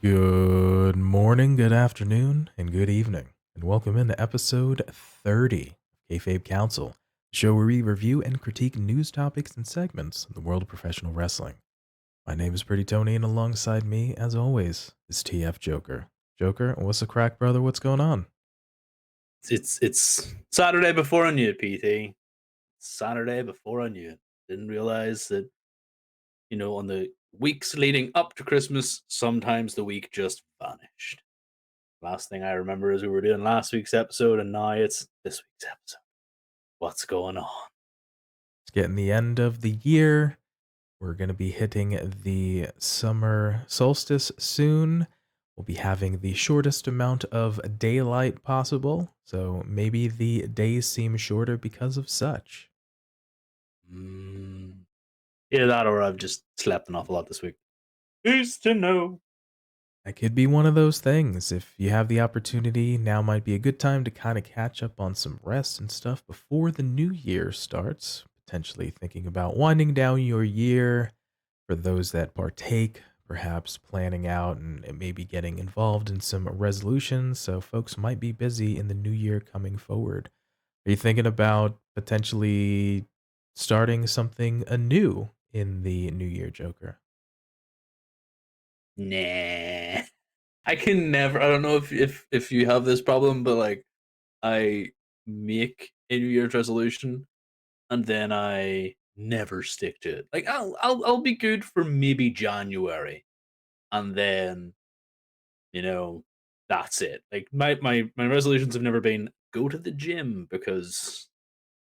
Good morning, good afternoon, and good evening, and welcome into episode 30 of Kayfabe Kouncil, the show where we review and critique news topics and segments in the world of professional wrestling. My name is Pretty Tony, and alongside me, as always, is TF Joker. Joker, what's the crack, brother? What's going on? It's Saturday before I knew it, PT. Saturday before I knew it. Didn't realize that, on the weeks leading up to Christmas, sometimes the week just vanished. Last thing I remember is we were doing last week's episode, and now it's this week's episode. What's going on? It's getting the end of the year. We're going to be hitting the summer solstice soon. We'll be having the shortest amount of daylight possible, so maybe the days seem shorter because of such. Either that or I've just slept an awful lot this week. Who's to know? That could be one of those things. If you have the opportunity, now might be a good time to kind of catch up on some rest and stuff before the new year starts. Potentially thinking about winding down your year. For those that partake, perhaps planning out and maybe getting involved in some resolutions. So folks might be busy in the new year coming forward. Are you thinking about potentially starting something anew in the new year, Joker? Nah. I can never. I don't know if you have this problem, but like I make a New Year's resolution and then I never stick to it. Like I'll be good for maybe January, and then you know that's it. Like my resolutions have never been go to the gym because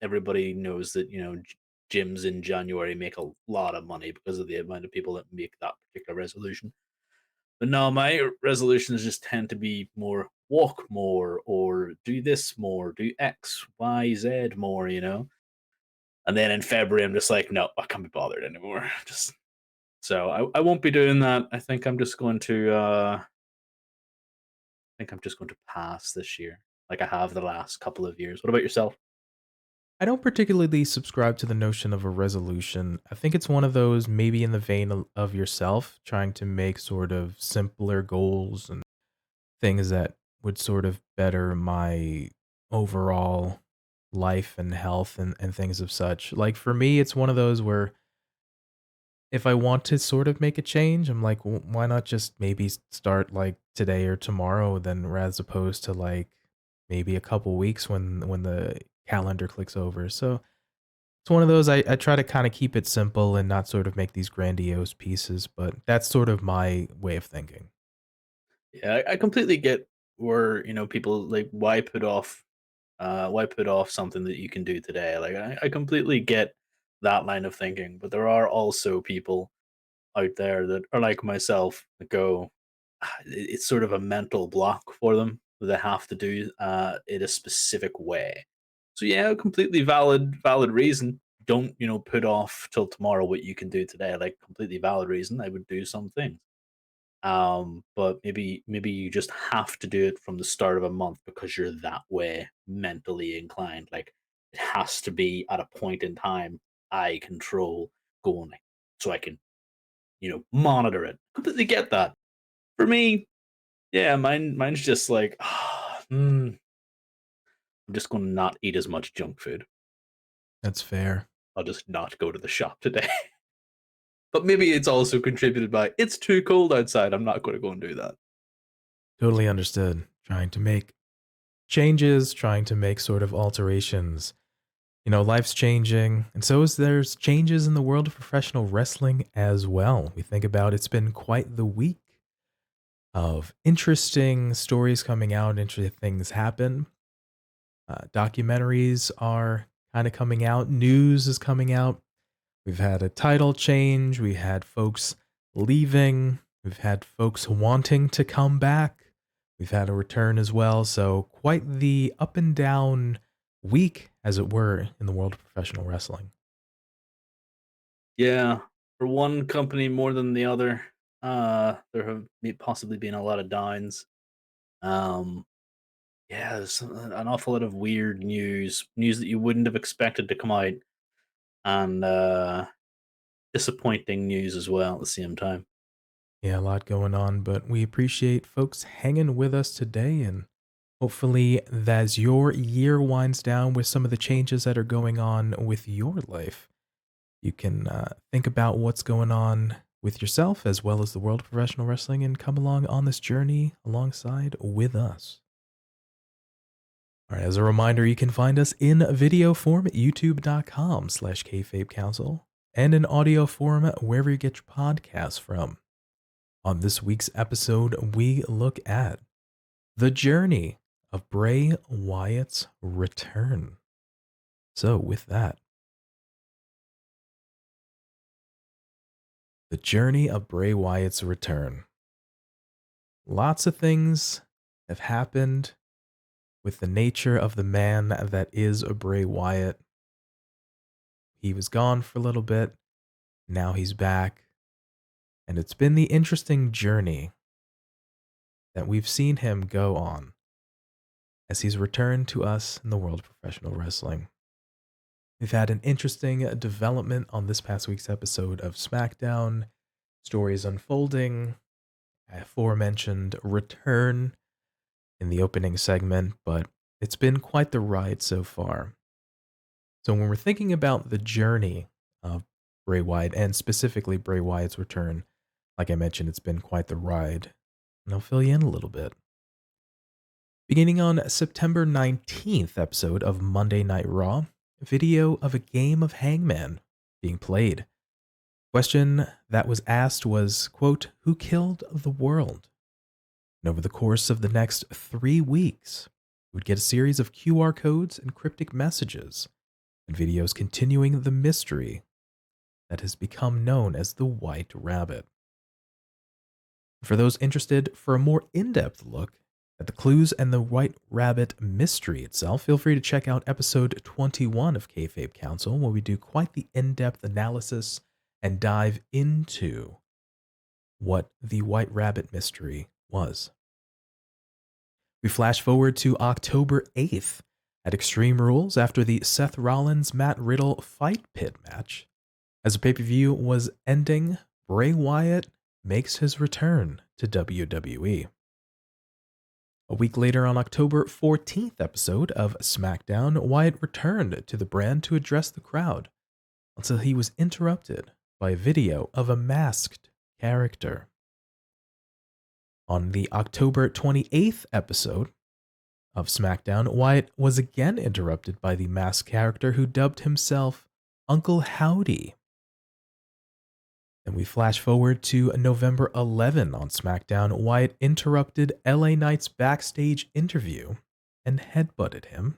everybody knows that gyms in January make a lot of money because of the amount of people that make that particular resolution. But no, my resolutions just tend to be more walk more or do this more, do X, Y, Z more. And then in February, I'm just like, no, I can't be bothered anymore. Just so I won't be doing that. I think I'm just going to pass this year, like I have the last couple of years. What about yourself? I don't particularly subscribe to the notion of a resolution. I think it's one of those maybe in the vein of yourself trying to make sort of simpler goals and things that would sort of better my overall life and health and things of such. Like for me, it's one of those where if I want to sort of make a change, I'm like, why not just maybe start like today or tomorrow, then as opposed to like maybe a couple weeks when the calendar clicks over. So it's one of those I try to kind of keep it simple and not sort of make these grandiose pieces, but that's sort of my way of thinking. Yeah, I completely get where people like why put off something that you can do today. Like I completely get that line of thinking, but there are also people out there that are like myself that go, it's sort of a mental block for them that they have to do it a specific way. So yeah, completely valid reason. Don't put off till tomorrow what you can do today. Like completely valid reason. I would do some things. But maybe you just have to do it from the start of a month because you're that way mentally inclined. Like it has to be at a point in time I control going so I can monitor it. Completely get that. For me, yeah, mine's just like I'm just going to not eat as much junk food. That's fair. I'll just not go to the shop today. But maybe it's also contributed by it's too cold outside. I'm not going to go and do that. Totally understood. Trying to make changes, trying to make sort of alterations. You know, life's changing, and so is there's changes in the world of professional wrestling as well. We think about it's been quite the week of interesting stories coming out, interesting things happen. Documentaries are kind of coming out, news is coming out. We've had a title change, we had folks leaving, we've had folks wanting to come back, we've had a return as well. So, quite the up and down week, as it were, in the world of professional wrestling. Yeah, for one company more than the other, there have possibly been a lot of downs. Um, yeah, there's an awful lot of weird news that you wouldn't have expected to come out. and disappointing news as well at the same time. Yeah, a lot going on, but we appreciate folks hanging with us today. And hopefully, as your year winds down with some of the changes that are going on with your life, you can think about what's going on with yourself as well as the world of professional wrestling and come along on this journey alongside with us. All right, as a reminder, you can find us in video form at youtube.com/KayfabeKouncil and in audio form wherever you get your podcasts from. On this week's episode, we look at the journey of Bray Wyatt's return. So, with that, the journey of Bray Wyatt's return. Lots of things have happened with the nature of the man that is Bray Wyatt. He was gone for a little bit, now he's back, and it's been the interesting journey that we've seen him go on as he's returned to us in the world of professional wrestling. We've had an interesting development on this past week's episode of Smackdown, stories unfolding, aforementioned return in the opening segment, but it's been quite the ride so far. So when we're thinking about the journey of Bray Wyatt, and specifically Bray Wyatt's return, like I mentioned, it's been quite the ride, and I'll fill you in a little bit. Beginning on September 19th episode of Monday Night Raw, video of a game of Hangman being played. Question that was asked was, quote, "Who killed the world?" And over the course of the next 3 weeks, we would get a series of QR codes and cryptic messages, and videos continuing the mystery that has become known as the White Rabbit. For those interested for a more in-depth look at the clues and the White Rabbit mystery itself, feel free to check out episode 21 of Kayfabe Kouncil, where we do quite the in-depth analysis and dive into what the White Rabbit mystery was. We flash forward to October 8th at Extreme Rules after the Seth Rollins-Matt Riddle Fight Pit match. As the pay-per-view was ending, Bray Wyatt makes his return to WWE. A week later, on October 14th episode of Smackdown, Wyatt returned to the brand to address the crowd until he was interrupted by a video of a masked character. On the October 28th episode of Smackdown, Wyatt was again interrupted by the masked character who dubbed himself Uncle Howdy. And we flash forward to November 11 on SmackDown. Wyatt interrupted LA Knight's backstage interview and headbutted him,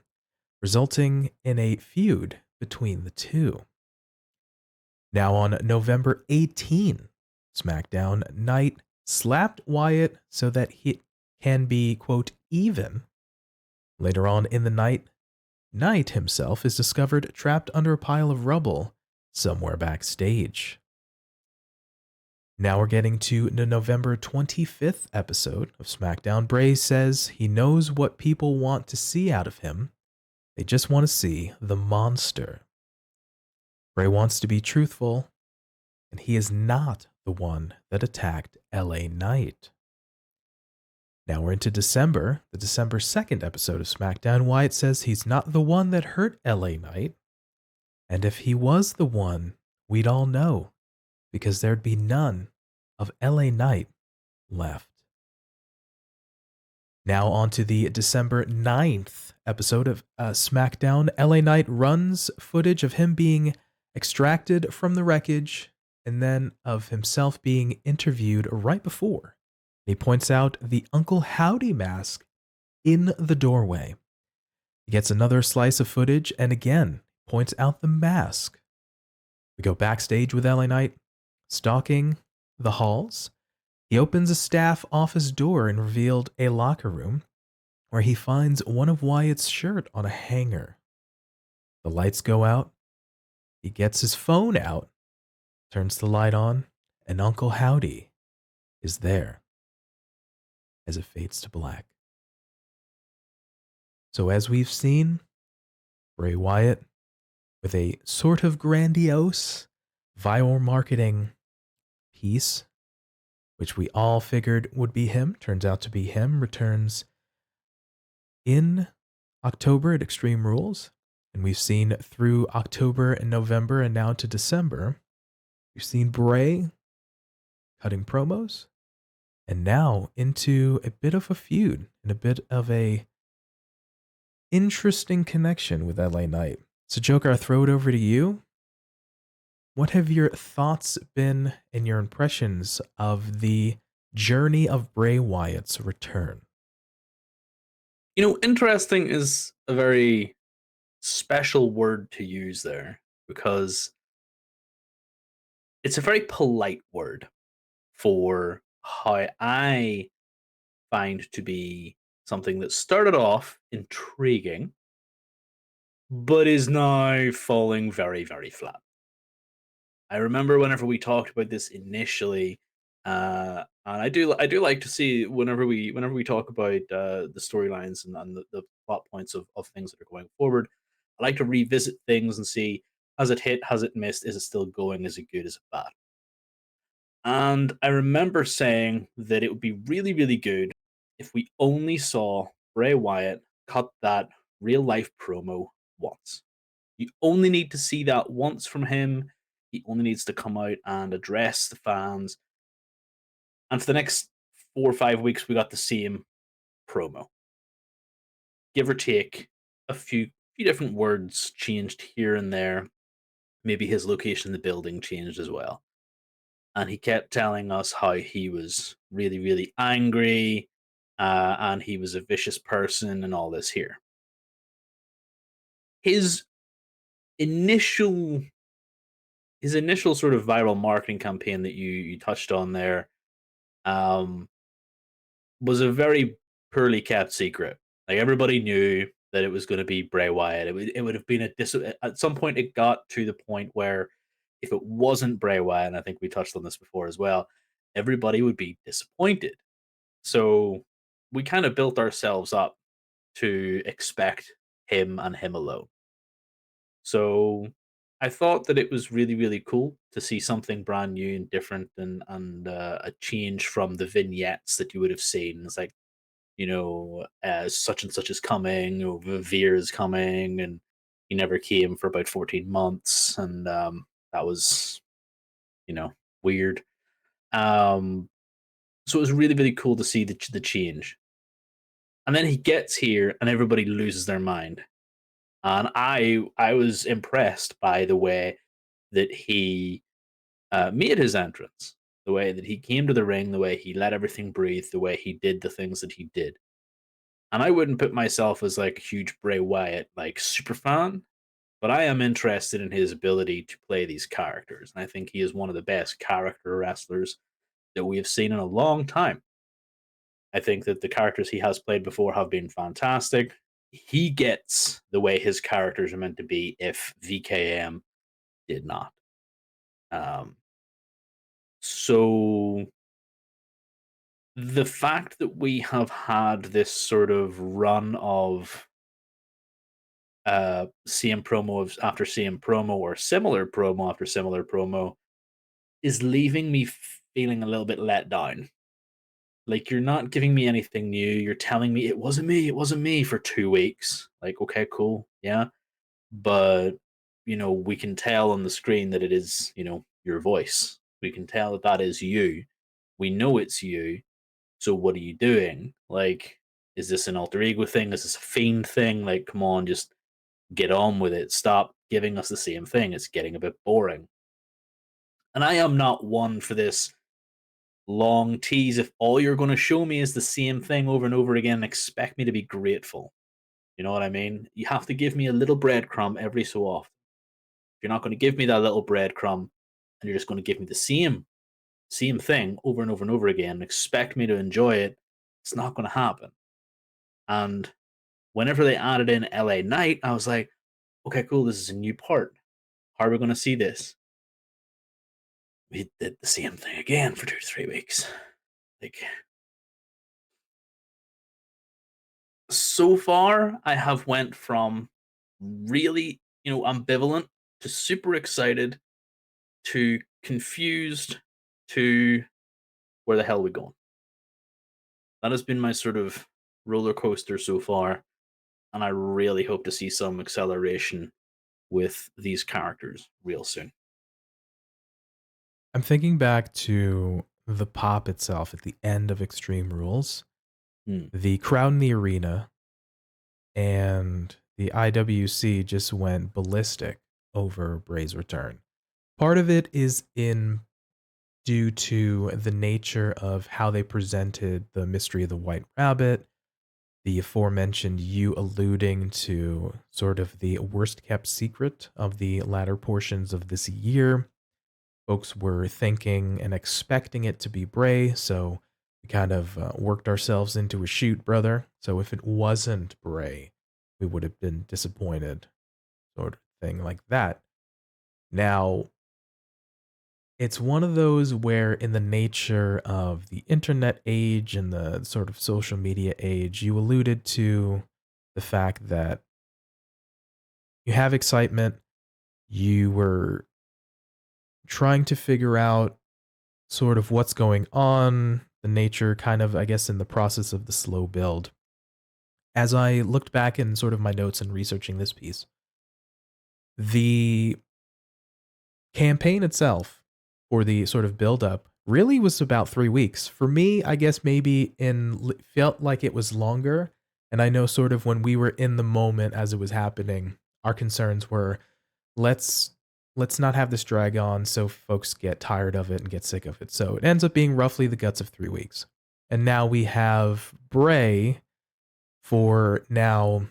resulting in a feud between the two. Now on November 18, SmackDown, Knight slapped Wyatt so that he can be, quote, even. Later on in the night, Knight himself is discovered trapped under a pile of rubble somewhere backstage. Now we're getting to the November 25th episode of SmackDown. Bray says he knows what people want to see out of him. They just want to see the monster. Bray wants to be truthful, and he is not the one that attacked LA Knight. Now we're into December, the December 2nd episode of SmackDown. Wyatt says he's not the one that hurt LA Knight, and if he was the one, we'd all know, because there'd be none of LA Knight left. Now on to the December 9th episode of SmackDown. LA Knight runs footage of him being extracted from the wreckage and then of himself being interviewed right before. He points out the Uncle Howdy mask in the doorway. He gets another slice of footage and again points out the mask. We go backstage with LA Knight, stalking the halls. He opens a staff office door and revealed a locker room where he finds one of Wyatt's shirt on a hanger. The lights go out. He gets his phone out, turns the light on, and Uncle Howdy is there as it fades to black. So as we've seen, Bray Wyatt with a sort of grandiose viral marketing piece, which we all figured would be him, turns out to be him, returns in October at Extreme Rules. And we've seen through October and November and now to December, we've seen Bray cutting promos and now into a bit of a feud and a bit of a interesting connection with LA Knight. So Joker, I'll throw it over to you. What have your thoughts been and your impressions of the journey of Bray Wyatt's return? Interesting is a very special word to use there because it's a very polite word for how I find to be something that started off intriguing, but is now falling very, very flat. I remember whenever we talked about this initially, and I do like to see whenever we talk about the storylines and the plot points of things that are going forward. I like to revisit things and see, has it hit, has it missed, is it still going, is it good, is it bad? And I remember saying that it would be really, really good if we only saw Bray Wyatt cut that real life promo once. You only need to see that once from him. He only needs to come out and address the fans. And for the next 4 or 5 weeks, we got the same promo, give or take a few different words changed here and there. Maybe his location in the building changed as well. And he kept telling us how he was really, really angry, and he was a vicious person, and all this here. His initial his initial sort of viral marketing campaign that you touched on there um, was a very poorly kept secret. Like everybody knew that it was going to be Bray Wyatt. It would have been at some point. It got to the point where if it wasn't Bray Wyatt, and I think we touched on this before as well, everybody would be disappointed. So we kind of built ourselves up to expect him and him alone. So I thought that it was really, really cool to see something brand new and different, and a change from the vignettes that you would have seen. It's like, such and such is coming, or Veer is coming, and he never came for about 14 months, and that was, you know, weird. Um, so it was really, really cool to see the change. And then he gets here, and everybody loses their mind. And I was impressed by the way that he made his entrance, the way that he came to the ring, the way he let everything breathe, the way he did the things that he did. And I wouldn't put myself as like a huge Bray Wyatt like super fan, but I am interested in his ability to play these characters. And I think he is one of the best character wrestlers that we have seen in a long time. I think that the characters he has played before have been fantastic. He gets the way his characters are meant to be if VKM did not. Um, so the fact that we have had this sort of run of CM promo after CM promo or similar promo after similar promo is leaving me feeling a little bit let down. Like you're not giving me anything new. You're telling me it wasn't me for 2 weeks. Like, okay, cool, yeah, but we can tell on the screen that it is, your voice. We can tell that that is you. We know it's you. So what are you doing? Like, is this an alter ego thing? Is this a fiend thing? Like, come on, just get on with it. Stop giving us the same thing. It's getting a bit boring. And I am not one for this long tease. If all you're going to show me is the same thing over and over again, expect me to be grateful. You know what I mean? You have to give me a little breadcrumb every so often. If you're not going to give me that little breadcrumb and you're just going to give me the same thing over and over and over again and expect me to enjoy it, it's not going to happen. And whenever they added in LA Knight, I was like, okay, cool, this is a new part. How are we going to see this? We did the same thing again for 2 to 3 weeks. Like, so far, I have went from really, ambivalent to super excited to confused to where the hell are we going? That has been my sort of roller coaster so far, and I really hope to see some acceleration with these characters real soon. I'm thinking back to the pop itself at the end of Extreme Rules, Hmm. the crowd in the arena, and the IWC just went ballistic over Bray's return. Part of it is in due to the nature of how they presented the mystery of the White Rabbit, the aforementioned you alluding to sort of the worst kept secret of the latter portions of this year. Folks were thinking and expecting it to be Bray, so we kind of worked ourselves into a shoot, brother. So if it wasn't Bray, we would have been disappointed, sort of thing like that. Now, it's one of those where, in the nature of the internet age and the sort of social media age, you alluded to the fact that you have excitement, you were trying to figure out sort of what's going on, the nature, kind of, I guess, in the process of the slow build. As I looked back in sort of my notes and researching this piece, the campaign itself for the sort of build up really was about 3 weeks. For me, I guess maybe felt like it was longer. And I know sort of when we were in the moment as it was happening, our concerns were let's let's not have this drag on so folks get tired of it and get sick of it. So it ends up being roughly the guts of 3 weeks. And now we have Bray for now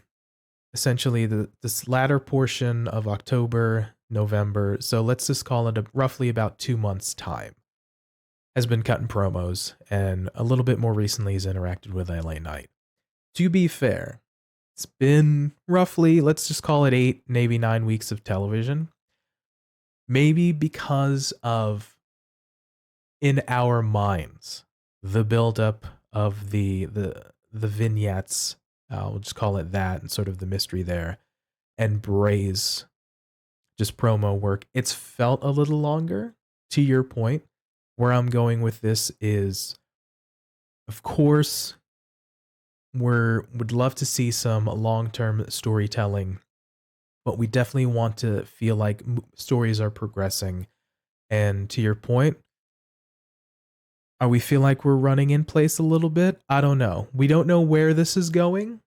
essentially this latter portion of October, November. So let's just call it roughly about 2 months' time. Has been cutting promos and a little bit more recently has interacted with LA Knight. To be fair, it's been roughly, let's just call it 8, maybe 9 weeks of television. Maybe because of, in our minds, the buildup of the vignettes, we'll just call it that, and sort of the mystery there, and Bray's just promo work, it's felt a little longer. To your point, where I'm going with this is, of course, would love to see some long-term storytelling, but we definitely want to feel like stories are progressing. And to your point, are we feel like we're running in place a little bit? I don't know. We don't know where this is going.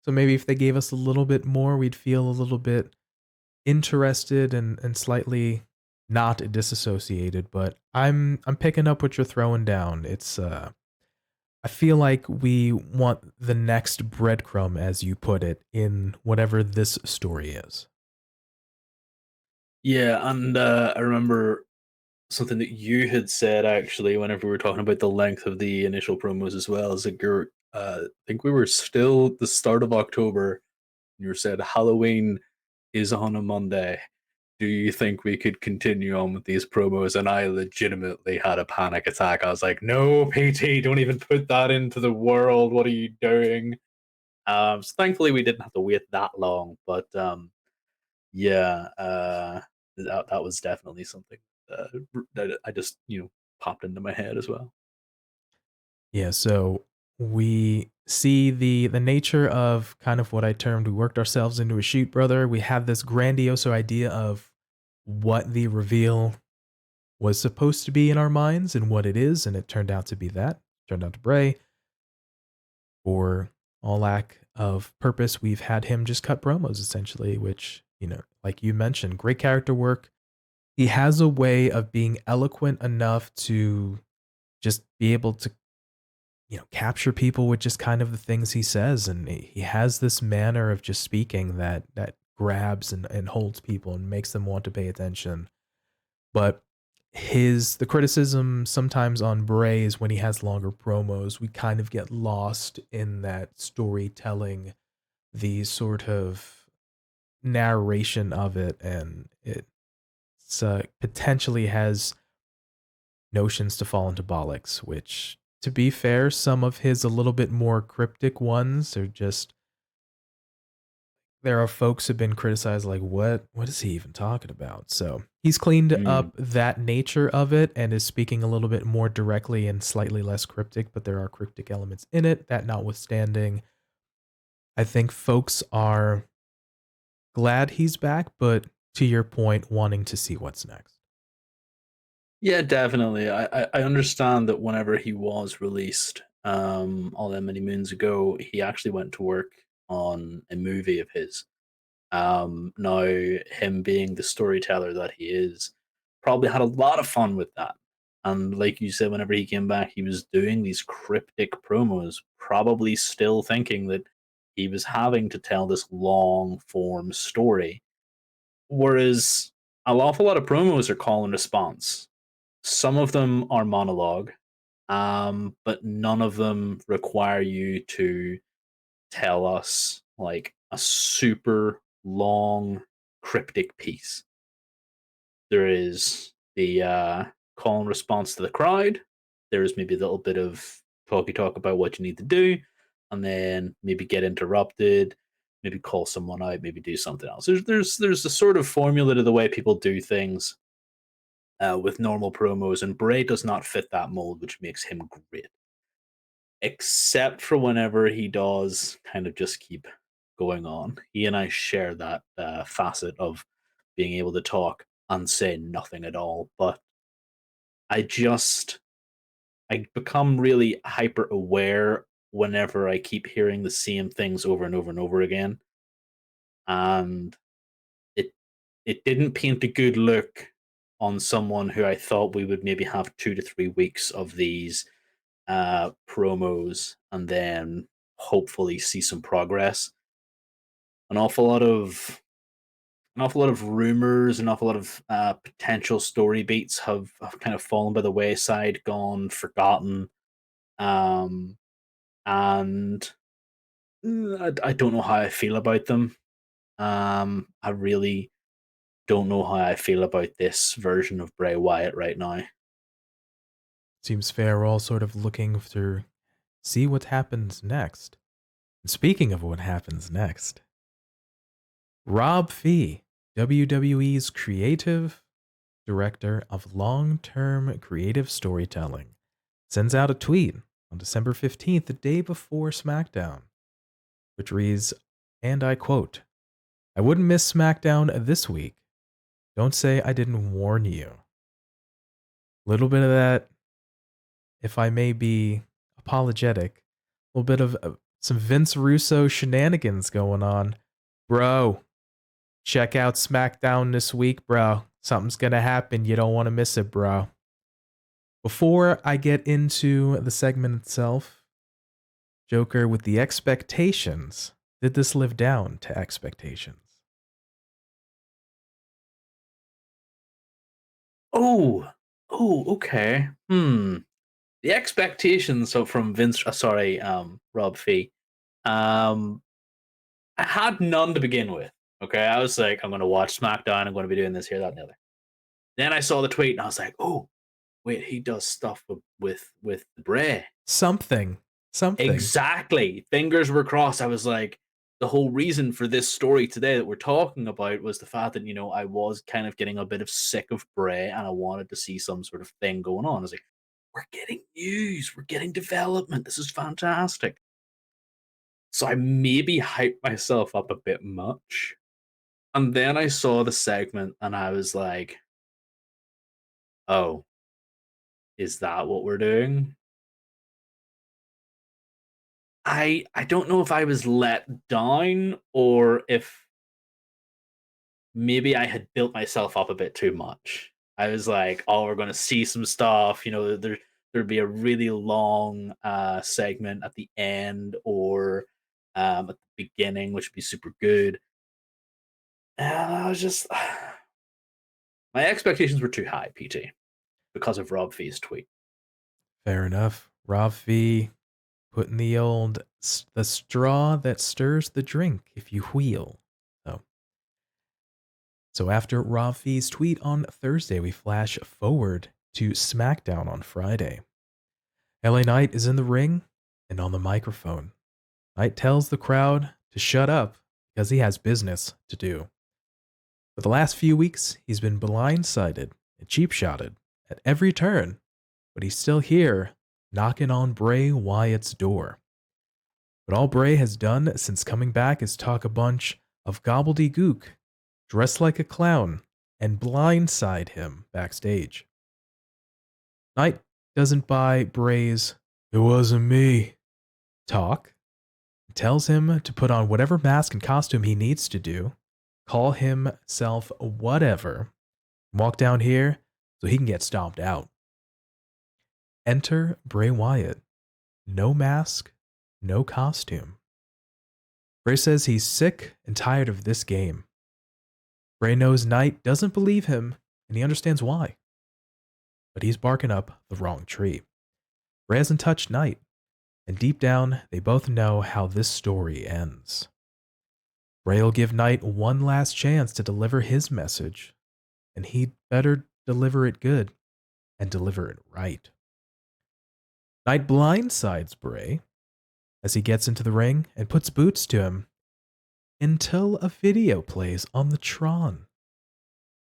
So maybe if they gave us a little bit more, we'd feel a little bit interested and slightly not disassociated, but I'm picking up what you're throwing down. It's I feel like we want the next breadcrumb, as you put it, in whatever this story is. Yeah, and I remember something that you had said actually whenever we were talking about the length of the initial promos as well. As a girl, I think we were still the start of October. And you said Halloween is on a Monday. Do you think we could continue on with these promos? And I legitimately had a panic attack. I was like, no, PT, don't even put that into the world. What are you doing? So thankfully we didn't have to wait that long. But yeah, that was definitely something that I just popped into my head as well. Yeah, so we see the nature of kind of what I termed we worked ourselves into a shoot, brother. We have this grandiose idea of what the reveal was supposed to be in our minds and what it is, and it turned out to be that. Turned out to Bray. For all lack of purpose, we've had him just cut promos essentially, which, like you mentioned, great character work. He has a way of being eloquent enough to just be able to, capture people with just kind of the things he says. And he has this manner of just speaking that grabs and holds people and makes them want to pay attention. But the criticism sometimes on Bray is when he has longer promos, we kind of get lost in that storytelling, the sort of narration of it, and it's potentially has notions to fall into bollocks, which, to be fair, some of his a little bit more cryptic ones are just there are folks who've been criticized like, what is he even talking about? So, he's cleaned Mm. up that nature of it and is speaking a little bit more directly and slightly less cryptic, but there are cryptic elements in it. That notwithstanding, I think folks are glad he's back, but to your point, wanting to see what's next. Yeah, definitely. I understand that whenever he was released, all that many moons ago, he actually went to work on a movie of his. Now, him being the storyteller that he is, probably had a lot of fun with that. And like you said, whenever he came back, he was doing these cryptic promos, probably still thinking that he was having to tell this long form story. Whereas an awful lot of promos are call and response. Some of them are monologue, but none of them require you to tell us like a super long cryptic piece. There is the call and response to the crowd. There is maybe a little bit of talky talk about what you need to do, and then maybe get interrupted, maybe call someone out, maybe do something else. There's a sort of formula to the way people do things with normal promos, and Bray does not fit that mold, which makes him great. Except for whenever he does kind of just keep going on. He and I share that facet of being able to talk and say nothing at all. But I just I become really hyper aware whenever I keep hearing the same things over and over and over again, and it it didn't paint a good look on someone who I thought we would maybe have 2 to 3 weeks of these promos and then hopefully see some progress. An awful lot of rumors, an awful lot of potential story beats have kind of fallen by the wayside, gone forgotten, um, and I don't know how I feel about them. I really don't know how I feel about this version of Bray Wyatt right now. Seems fair. We're all sort of looking to see what happens next. And speaking of what happens next, Rob Fee, WWE's creative director of long-term creative storytelling, sends out a tweet on December 15th, the day before SmackDown, which reads, and I quote, I wouldn't miss SmackDown this week. Don't say I didn't warn you. Little bit of that, if I may be apologetic, a little bit of some Vince Russo shenanigans going on. Bro, check out SmackDown this week, bro. Something's gonna happen. You don't want to miss it, bro. Before I get into the segment itself, Joker, with the expectations, did this live down to expectations? Oh, okay. The expectations so from Vince, sorry, Rob Fee. Um, I had none to begin with. Okay, I was like, I'm going to watch SmackDown. I'm going to be doing this here, that, and the other. Then I saw the tweet, and I was like, oh, wait, he does stuff with Bray. Something. Something. Exactly. Fingers were crossed. I was like, the whole reason for this story today that we're talking about was the fact that I was kind of getting a bit of sick of Bray, and I wanted to see some sort of thing going on. I was like, we're getting news, we're getting development. This is fantastic. So I maybe hyped myself up a bit much. And then I saw the segment and I was like, oh, is that what we're doing? I don't know if I was let down or if maybe I had built myself up a bit too much. I was like, oh, we're gonna see some stuff, there'd be a really long segment at the end or at the beginning, which would be super good. And I was just my expectations were too high, PT, because of Rob Fee's tweet. Fair enough. Rob V putting the straw that stirs the drink if you wheel. So, so after Rob V's tweet on Thursday, we flash forward to SmackDown on Friday. LA Knight is in the ring and on the microphone. Knight tells the crowd to shut up because he has business to do. For the last few weeks, he's been blindsided and cheap-shotted at every turn, but he's still here, knocking on Bray Wyatt's door. But all Bray has done since coming back is talk a bunch of gobbledygook, dress like a clown, and blindside him backstage. Knight doesn't buy Bray's "it wasn't me" talk, and tells him to put on whatever mask and costume he needs to do, call himself whatever, and walk down here so he can get stomped out. Enter Bray Wyatt. No mask, no costume. Bray says he's sick and tired of this game. Bray knows Knight doesn't believe him, and he understands why. But he's barking up the wrong tree. Bray hasn't touched Knight, and deep down, they both know how this story ends. Bray will give Knight one last chance to deliver his message, and he'd better deliver it good and deliver it right. Knight blindsides Bray as he gets into the ring and puts boots to him until a video plays on the Tron.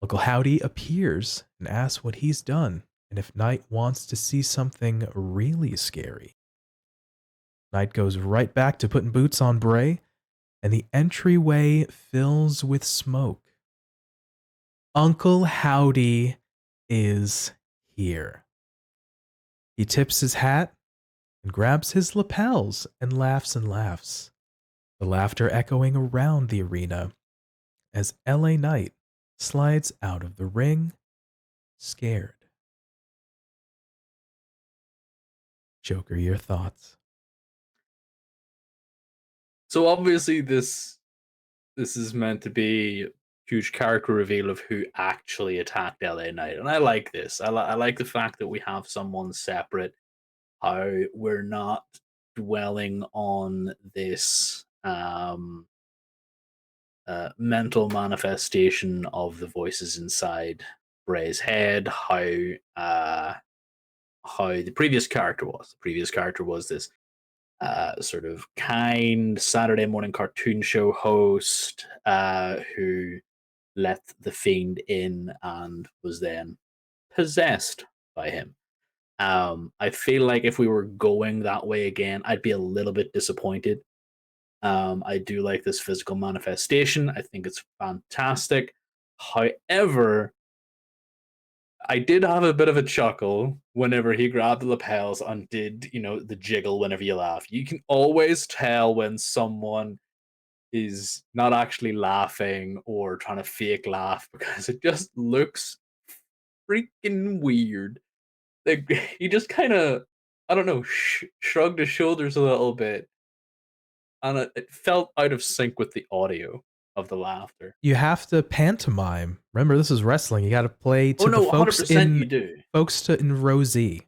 Uncle Howdy appears and asks what he's done and if Knight wants to see something really scary. Knight goes right back to putting boots on Bray, and the entryway fills with smoke. Uncle Howdy is here. He tips his hat and grabs his lapels and laughs and laughs. The laughter echoing around the arena as LA Knight slides out of the ring, scared. Joker, your thoughts? So obviously this is meant to be a huge character reveal of who actually attacked LA Knight, and I like this. I like the fact that we have someone separate. How we're not dwelling on this mental manifestation of the voices inside Bray's head. How the previous character was. The previous character was this sort of kind Saturday morning cartoon show host who let the fiend in and was then possessed by him. I feel like if we were going that way again, I'd be a little bit disappointed. I do like this physical manifestation. I think it's fantastic. However, I did have a bit of a chuckle whenever he grabbed the lapels and did, the jiggle whenever you laugh. You can always tell when someone is not actually laughing or trying to fake laugh because it just looks freaking weird. Like he just kind of, I don't know, shrugged his shoulders a little bit, and it felt out of sync with the audio of the laughter. You have to pantomime. Remember, this is wrestling. You got to play Oh to the no, folks 100% you in do. Row Z.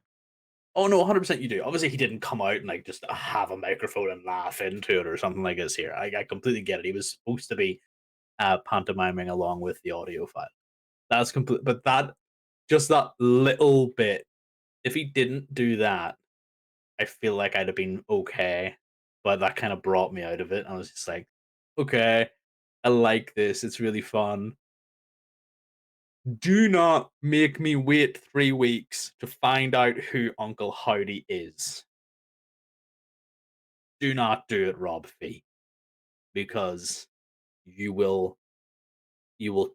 Oh no, 100% you do. Obviously, he didn't come out and like just have a microphone and laugh into it or something like this. Here, I completely get it. He was supposed to be pantomiming along with the audio file. That's complete, but that little bit. If he didn't do that, I feel like I'd have been okay. But that kind of brought me out of it. I was just like, okay, I like this. It's really fun. Do not make me wait 3 weeks to find out who Uncle Howdy is. Do not do it, Rob Fee, because you will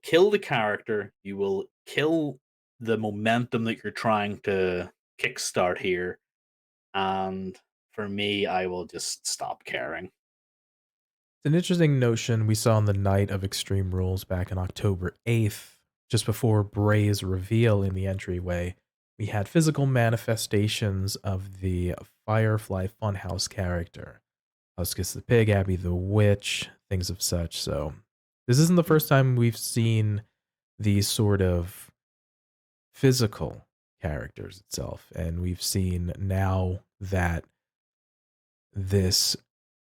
kill the character. You will kill the momentum that you're trying to kickstart here. And for me, I will just stop caring. It's an interesting notion we saw on the night of Extreme Rules back on October 8th, just before Bray's reveal in the entryway. We had physical manifestations of the Firefly Funhouse character. Huskus the Pig, Abby the Witch, things of such. So this isn't the first time we've seen these sort of physical characters itself. And we've seen now that this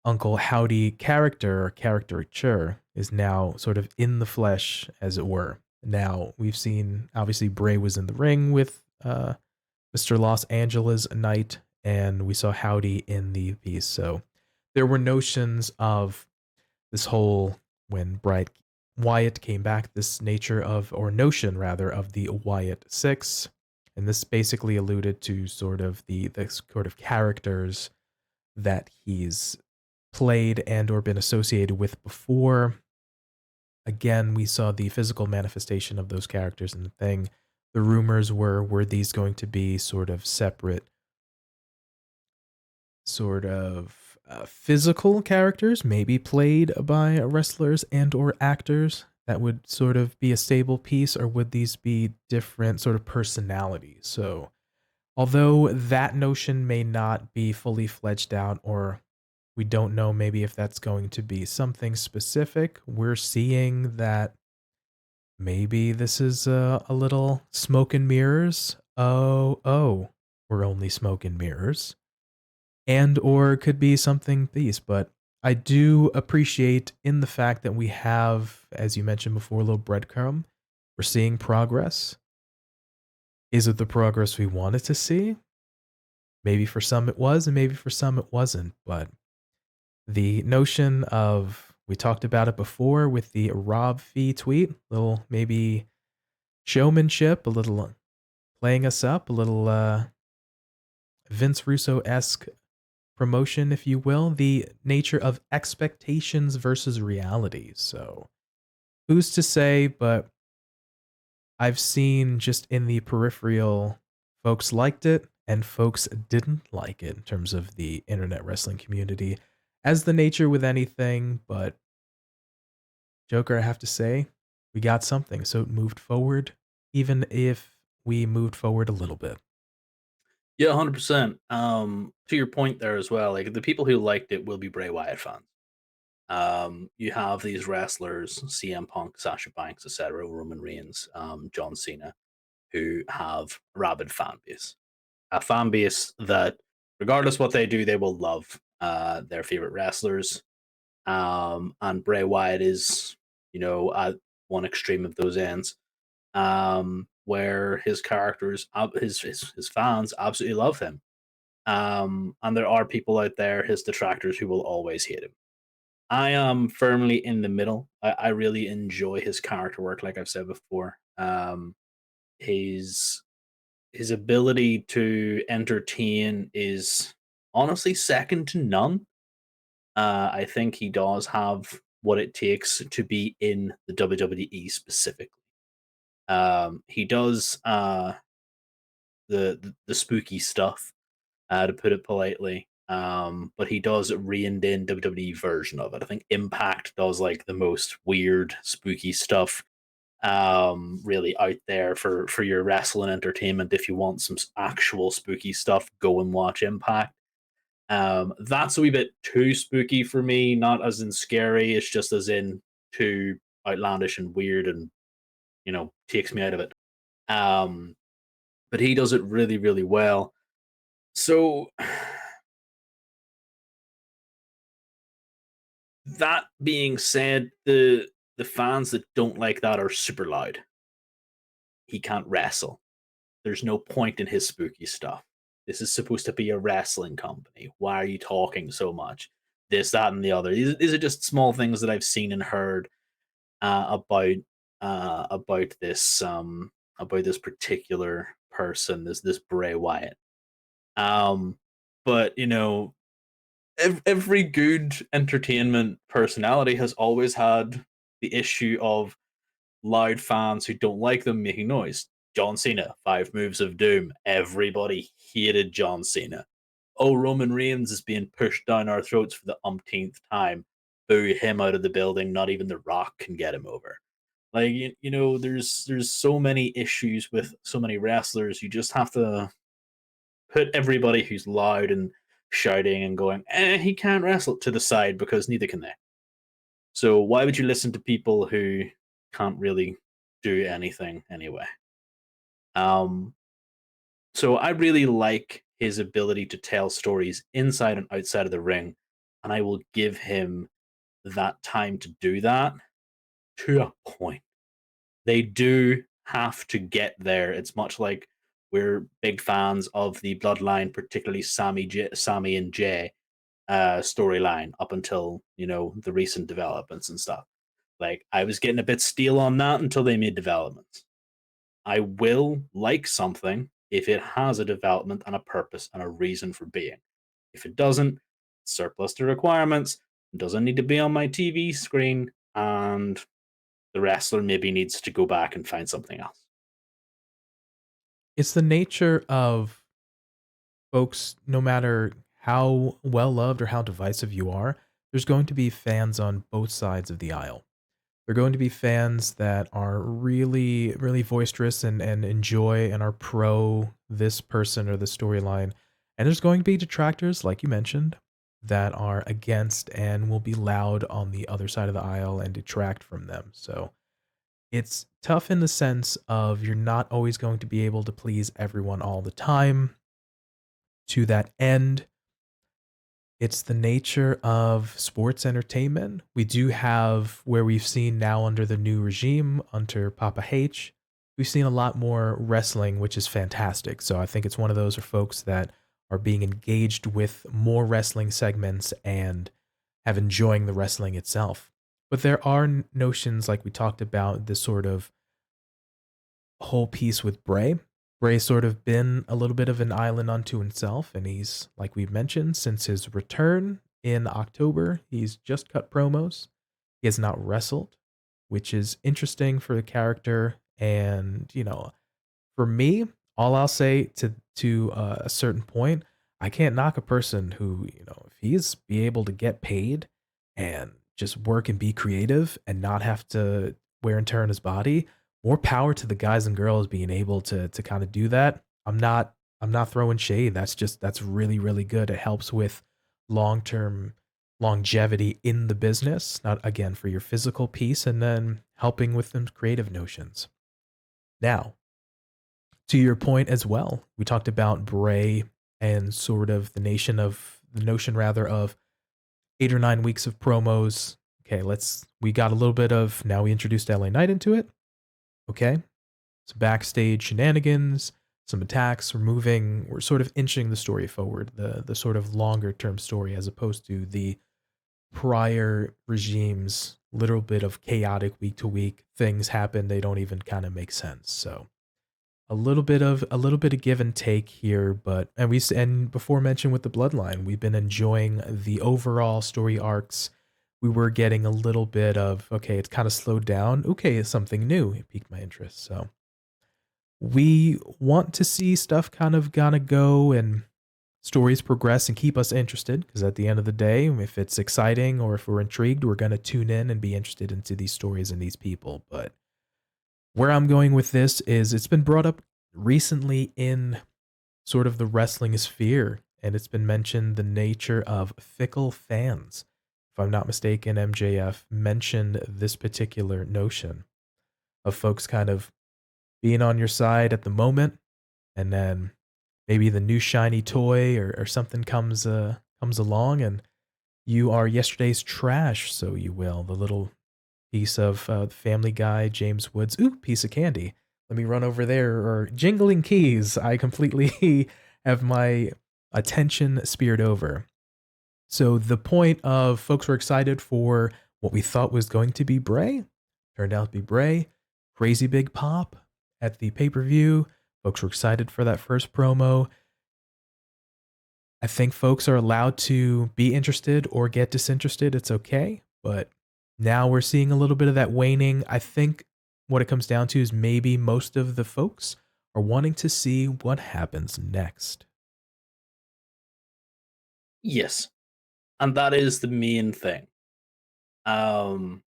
Uncle Howdy character or caricature is now sort of in the flesh, as it were. Now, we've seen, obviously, Bray was in the ring with Mr. Los Angeles Knight, and we saw Howdy in the piece. So there were notions of this whole when Bright Wyatt came back, this nature of, or notion rather, of the Wyatt Six, and this basically alluded to sort of the sort of characters that he's played and or been associated with before. Again, we saw the physical manifestation of those characters in the thing. The rumors were these going to be sort of separate, sort of physical characters, maybe played by wrestlers and or actors that would sort of be a stable piece, or would these be different sort of personalities? So, although that notion may not be fully fledged out, or we don't know maybe if that's going to be something specific, we're seeing that maybe this is a little smoke and mirrors. Oh, we're only smoke and mirrors, and or could be something these. But I do appreciate in the fact that we have, as you mentioned before, a little breadcrumb. We're seeing progress. Is it the progress we wanted to see? Maybe for some it was, and maybe for some it wasn't. But the notion of, we talked about it before with the Rob Fee tweet, little maybe showmanship, a little playing us up, a little Vince Russo esque promotion, if you will, the nature of expectations versus reality. So, who's to say, but I've seen just in the peripheral, folks liked it and folks didn't like it in terms of the internet wrestling community, as the nature with anything. But Joker, I have to say, we got something. So it moved forward, even if we moved forward a little bit. Yeah, 100%. To your point there as well, like the people who liked it will be Bray Wyatt fans. You have these wrestlers, CM Punk, Sasha Banks, etc., Roman Reigns, John Cena, who have a rabid fan base. A fan base that, regardless what they do, they will love their favorite wrestlers. And Bray Wyatt is, at one extreme of those ends, where his characters, his fans absolutely love him. And there are people out there, his detractors, who will always hate him. I am firmly in the middle. I really enjoy his character work, like I've said before. His his ability to entertain is honestly second to none. I think he does have what it takes to be in the WWE specifically. He does the spooky stuff, to put it politely. But he does reined in WWE version of it. I think Impact does like the most weird, spooky stuff, really out there for your wrestling entertainment. If you want some actual spooky stuff, go and watch Impact. That's a wee bit too spooky for me, not as in scary, it's just as in too outlandish and weird, and takes me out of it. Um, but he does it really, really well. So that being said, the fans that don't like that are super loud. He can't wrestle. There's no point in his spooky stuff. This is supposed to be a wrestling company. Why are you talking so much? This, that, and the other. These are just small things that I've seen and heard about this particular person, this Bray Wyatt. Um, but every good entertainment personality has always had the issue of loud fans who don't like them making noise. John Cena, 5 moves of doom. Everybody hated John Cena. Oh, Roman Reigns is being pushed down our throats for the umpteenth time. Boo him out of the building. Not even The Rock can get him over. Like there's so many issues with so many wrestlers. You just have to put everybody who's loud and shouting and going, he can't wrestle, to the side, because neither can they. So why would you listen to people who can't really do anything anyway? Um, so I really like his ability to tell stories inside and outside of the ring, and I will give him that time to do that to a point. They do have to get there. It's much like we're big fans of the bloodline, particularly Sammy and Jay. storyline up until the recent developments and stuff. Like I was getting a bit steel on that until they made developments. I will like something if it has a development and a purpose and a reason for being. If it doesn't, surplus to requirements, doesn't need to be on my TV screen, and the wrestler maybe needs to go back and find something else. It's the nature of folks, no matter how well loved or how divisive you are, there's going to be fans on both sides of the aisle. They're going to be fans that are really, really boisterous and enjoy and are pro this person or the storyline. And there's going to be detractors, like you mentioned, that are against and will be loud on the other side of the aisle and detract from them. So it's tough in the sense of you're not always going to be able to please everyone all the time. To that end, it's the nature of sports entertainment. We do have where we've seen now under the new regime, under Papa H, we've seen a lot more wrestling, which is fantastic. So I think it's one of those for folks that are being engaged with more wrestling segments and have enjoying the wrestling itself. But there are notions like we talked about this sort of whole piece with Bray. Bray's sort of been a little bit of an island unto himself, and he's, like we mentioned, since his return in October, he's just cut promos. He has not wrestled, which is interesting for the character. And, for me, all I'll say to a certain point, I can't knock a person who, if he's be able to get paid and just work and be creative and not have to wear and tear on his body, more power to the guys and girls being able to kind of do that. I'm not throwing shade. That's really, really good. It helps with long-term longevity in the business, not again for your physical piece, and then helping with them creative notions. Now, to your point as well, we talked about Bray and sort of the notion rather of 8 or 9 weeks of promos. Okay, we got a little bit of, now we introduced LA Knight into it. Okay, some backstage shenanigans, some attacks. We're sort of inching the story forward, the sort of longer term story, as opposed to the prior regimes. Little bit of chaotic week to week things happen. They don't even kind of make sense. So a little bit of give and take here, but and before mentioned with the bloodline, we've been enjoying the overall story arcs. We were getting a little bit of, okay, it's kind of slowed down. Okay, it's something new. It piqued my interest. So we want to see stuff kind of gonna go and stories progress and keep us interested, because at the end of the day, if it's exciting or if we're intrigued, we're gonna tune in and be interested into these stories and these people. But where I'm going with this is it's been brought up recently in sort of the wrestling sphere, and it's been mentioned the nature of fickle fans. If I'm not mistaken, MJF mentioned this particular notion of folks kind of being on your side at the moment, and then maybe the new shiny toy or something comes along, and you are yesterday's trash, so you will. The little piece of Family Guy, James Woods, ooh, piece of candy. Let me run over there. Or jingling keys. I completely have my attention speared over. So the point of folks were excited for what we thought was going to be Bray. Turned out to be Bray. Crazy big pop at the pay-per-view. Folks were excited for that first promo. I think folks are allowed to be interested or get disinterested. It's okay. But now we're seeing a little bit of that waning. I think what it comes down to is maybe most of the folks are wanting to see what happens next. Yes, and that is the main thing. Um,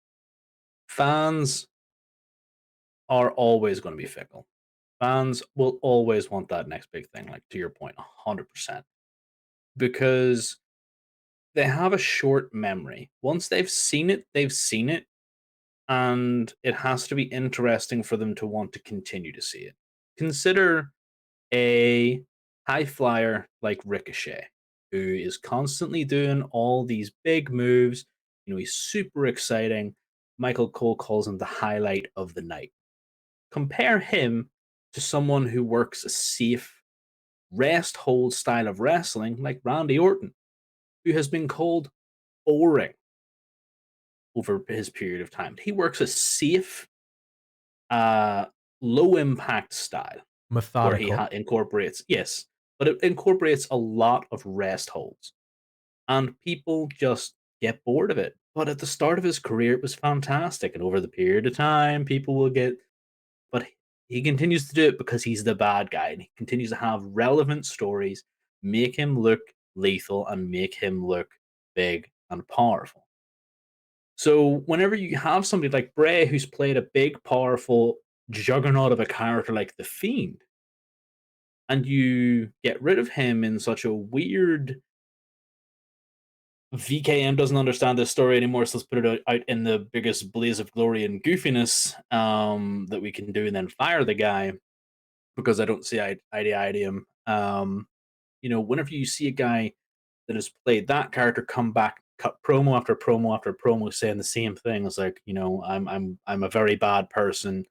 Fans are always going to be fickle. Fans will always want that next big thing, like to your point, 100%, because they have a short memory. Once they've seen it, and it has to be interesting for them to want to continue to see it. Consider a high flyer like Ricochet, who is constantly doing all these big moves. He's super exciting. Michael Cole calls him the highlight of the night. Compare him to someone who works a safe, rest hold style of wrestling like Randy Orton. who has been called boring over his period of time. He works a safe, uh, low impact style where he Methodical. incorporates, yes, but it incorporates a lot of rest holds, and people just get bored of it. But at the start of his career, it was fantastic, and over the period of time, people will get. But he continues to do it because he's the bad guy, and he continues to have relevant stories, make him look lethal, and make him look big and powerful. So whenever you have somebody like Bray who's played a big, powerful juggernaut of a character like the Fiend, and you get rid of him in such a weird VKM doesn't understand this story anymore, so let's put it out in the biggest blaze of glory and goofiness that we can do, and then fire the guy because I don't see eye to eye to him. Whenever you see a guy that has played that character come back, cut promo after promo after promo, saying the same thing, it's like, I'm a very bad person,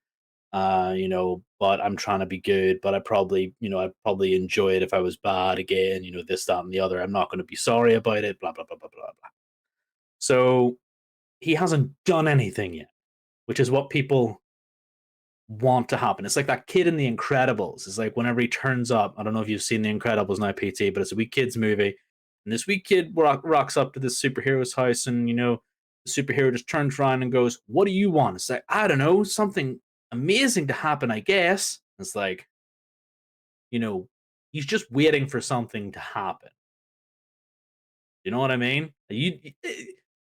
but I'm trying to be good, but I'd probably enjoy it if I was bad again, this, that, and the other. I'm not going to be sorry about it, blah, blah, blah, blah, blah, blah. So he hasn't done anything yet, which is what people want to happen. It's like that kid in The Incredibles. It's like whenever he turns up, I don't know if you've seen The Incredibles now, PT, but it's a wee kid's movie. And this wee kid rocks up to this superhero's house, and the superhero just turns around and goes, "What do you want?" It's like, I don't know, something amazing to happen, I guess. It's like, you know, he's just waiting for something to happen. You know what I mean?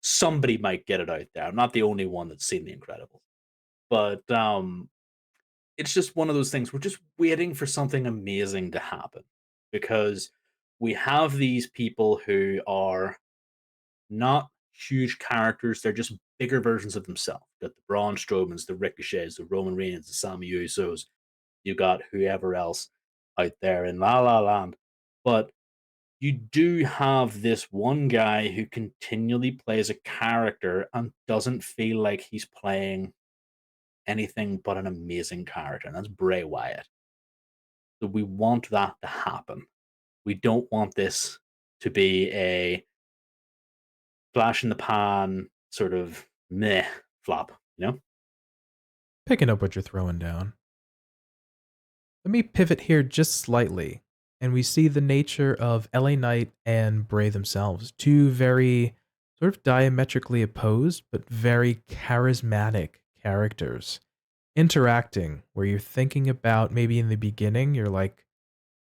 Somebody might get it out there. I'm not the only one that's seen The Incredibles. But it's just one of those things. We're just waiting for something amazing to happen because we have these people who are not huge characters. They're just bigger versions of themselves. You've got the Braun Strowmans, the Ricochets, the Roman Reigns, the Sami Usos. You got whoever else out there in La La Land. But you do have this one guy who continually plays a character and doesn't feel like he's playing anything but an amazing character, and that's Bray Wyatt. So we want that to happen. We don't want this to be a flash in the pan sort of meh flop, you know? Picking up what you're throwing down. Let me pivot here just slightly, and we see the nature of LA Knight and Bray themselves, two very sort of diametrically opposed but very charismatic characters interacting, where you're thinking about maybe in the beginning, you're like,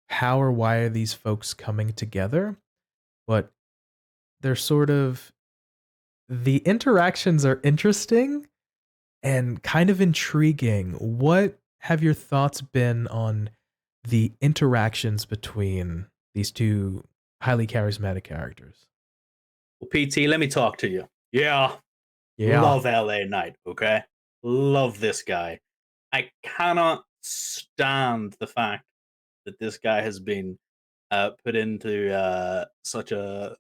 how or why are these folks coming together? But they're sort of, the interactions are interesting and kind of intriguing. What have your thoughts been on the interactions between these two highly charismatic characters? Well, PT, let me talk to you. Yeah, Yeah. love LA Knight, okay? Love this guy. I cannot stand the fact that this guy has been put into such a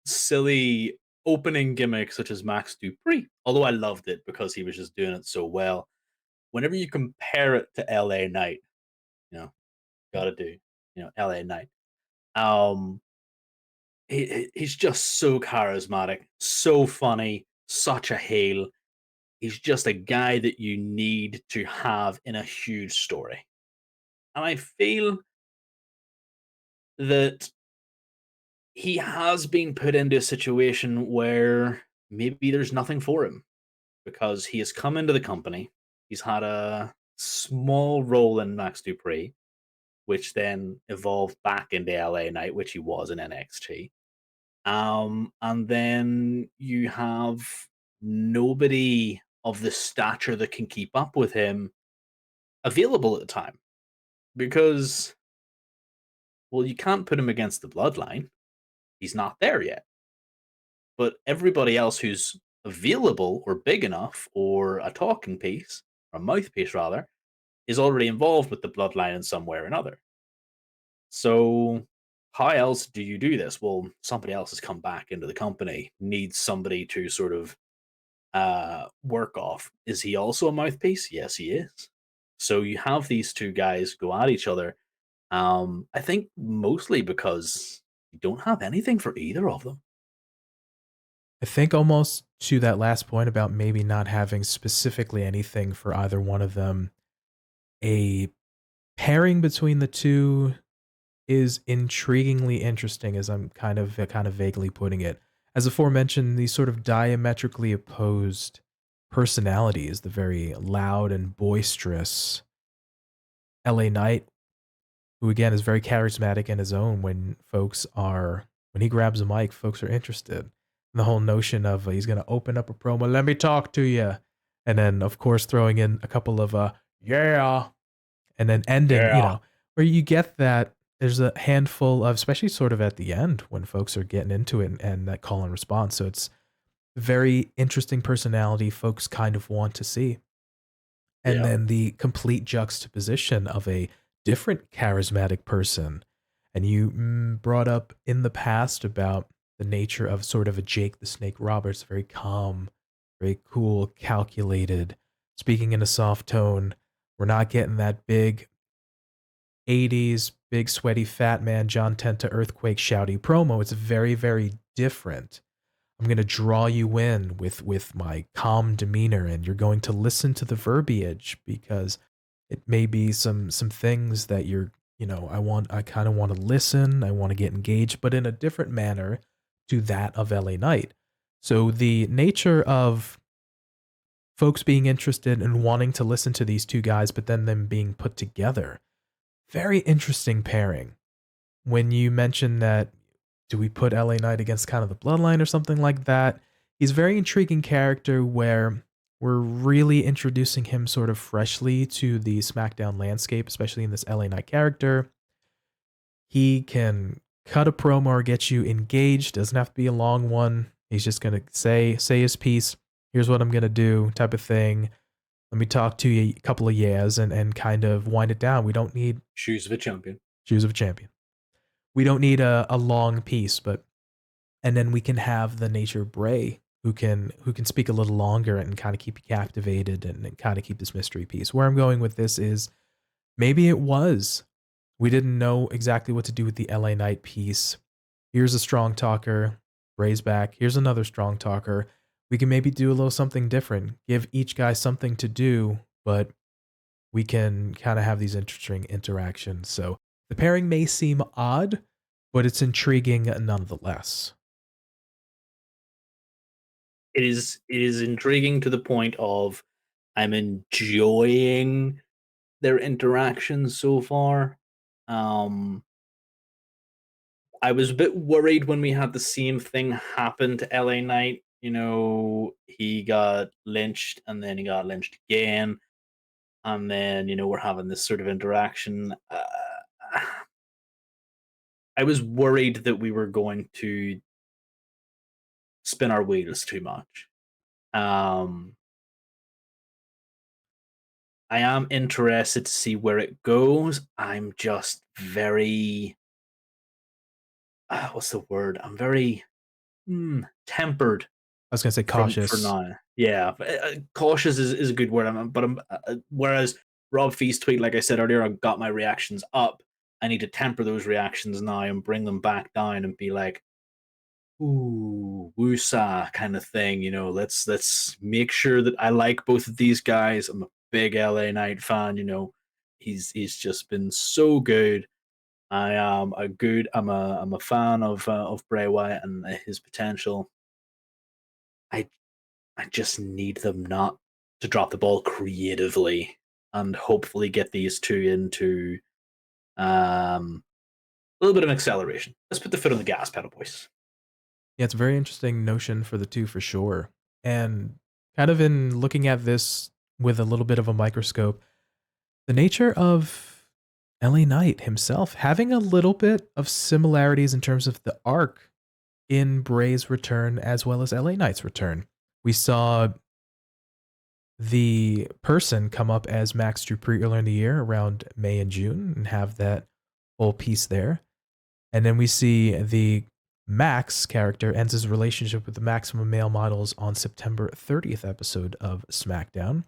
silly opening gimmick such as Max Dupree. Although I loved it because he was just doing it so well. Whenever you compare it to LA Knight, you know, gotta do, LA Knight. Um, he's just so charismatic, so funny, such a heel. He's just a guy that you need to have in a huge story. And I feel that he has been put into a situation where maybe there's nothing for him because he has come into the company. He's had a small role in Max Dupree, which then evolved back into LA Knight, which he was in NXT. And then you have nobody of the stature that can keep up with him available at the time because, well, you can't put him against the bloodline. He's not there yet. But everybody else who's available or big enough or a talking piece, or a mouthpiece rather, is already involved with the bloodline in some way or another. So how else do you do this? Well, somebody else has come back into the company, needs somebody to sort of work off. Is he also a mouthpiece? Yes, he is. So you have these two guys go at each other. I think mostly because you don't have anything for either of them. I think almost to that last point about maybe not having specifically anything for either one of them, a pairing between the two is intriguingly interesting, as I'm kind of vaguely putting it. As aforementioned, these sort of diametrically opposed personalities, the very loud and boisterous LA Knight, who again is very charismatic in his own when he grabs a mic, folks are interested. And the whole notion of he's going to open up a promo, let me talk to you. And then, of course, throwing in a couple of, yeah, and then ending, Yeah. where you get that there's a handful of, especially sort of at the end when folks are getting into it and that call and response. So it's very interesting personality folks kind of want to see. And Yeah. then the complete juxtaposition of a different charismatic person. And you brought up in the past about the nature of sort of a Jake the Snake Roberts, very calm, very cool, calculated, speaking in a soft tone. We're not getting that big 80s, big sweaty fat man, John Tenta earthquake shouty promo. It's very, very different. I'm going to draw you in with my calm demeanor, and you're going to listen to the verbiage because it may be some things that I kind of want to listen, I want to get engaged, but in a different manner to that of LA Knight. So the nature of folks being interested and wanting to listen to these two guys, but then them being put together, very interesting pairing. When you mention that, do we put LA Knight against kind of the Bloodline or something like that? He's a very intriguing character where we're really introducing him sort of freshly to the SmackDown landscape, especially in this LA Knight character. He can cut a promo or get you engaged. Doesn't have to be a long one. He's just gonna say his piece. Here's what I'm gonna do, type of thing. Let me talk to you a couple of yeahs and kind of wind it down. We don't need Shoes of a champion. shoes of a champion. We don't need a long piece, and then we can have the nature of Bray who can speak a little longer and kind of keep you captivated and kind of keep this mystery piece. Where I'm going with this is maybe it was we didn't know exactly what to do with the LA Knight piece. Here's a strong talker, Bray's back. Here's another strong talker. We can maybe do a little something different. Give each guy something to do, but we can kind of have these interesting interactions. So the pairing may seem odd, but it's intriguing nonetheless. It is intriguing to the point of I'm enjoying their interactions so far. Um, I was a bit worried when we had the same thing happen to LA Knight. He got lynched and then he got lynched again. And then, we're having this sort of interaction. I was worried that we were going to spin our wheels too much. Um, I am interested to see where it goes. I'm just very what's the word? I'm very tempered I was gonna say for cautious. now. Yeah, cautious is a good word. Whereas Rob Feast tweet, like I said earlier, I got my reactions up. I need to temper those reactions now and bring them back down and be like, ooh, woosah kind of thing. Let's make sure that I like both of these guys. I'm a big LA Knight fan. He's just been so good. I am a good. I'm a fan of Bray Wyatt and his potential. I I just need them not to drop the ball creatively and hopefully get these two into a little bit of acceleration. Let's put the foot on the gas pedal, boys. Yeah, it's a very interesting notion for the two for sure. And kind of in looking at this with a little bit of a microscope, the nature of LA Knight himself having a little bit of similarities in terms of the arc in Bray's return as well as LA Knight's return. We saw the person come up as Max Dupree earlier in the year around May and June and have that whole piece there. And then we see the Max character ends his relationship with the Maximum Male Models on September 30th episode of SmackDown.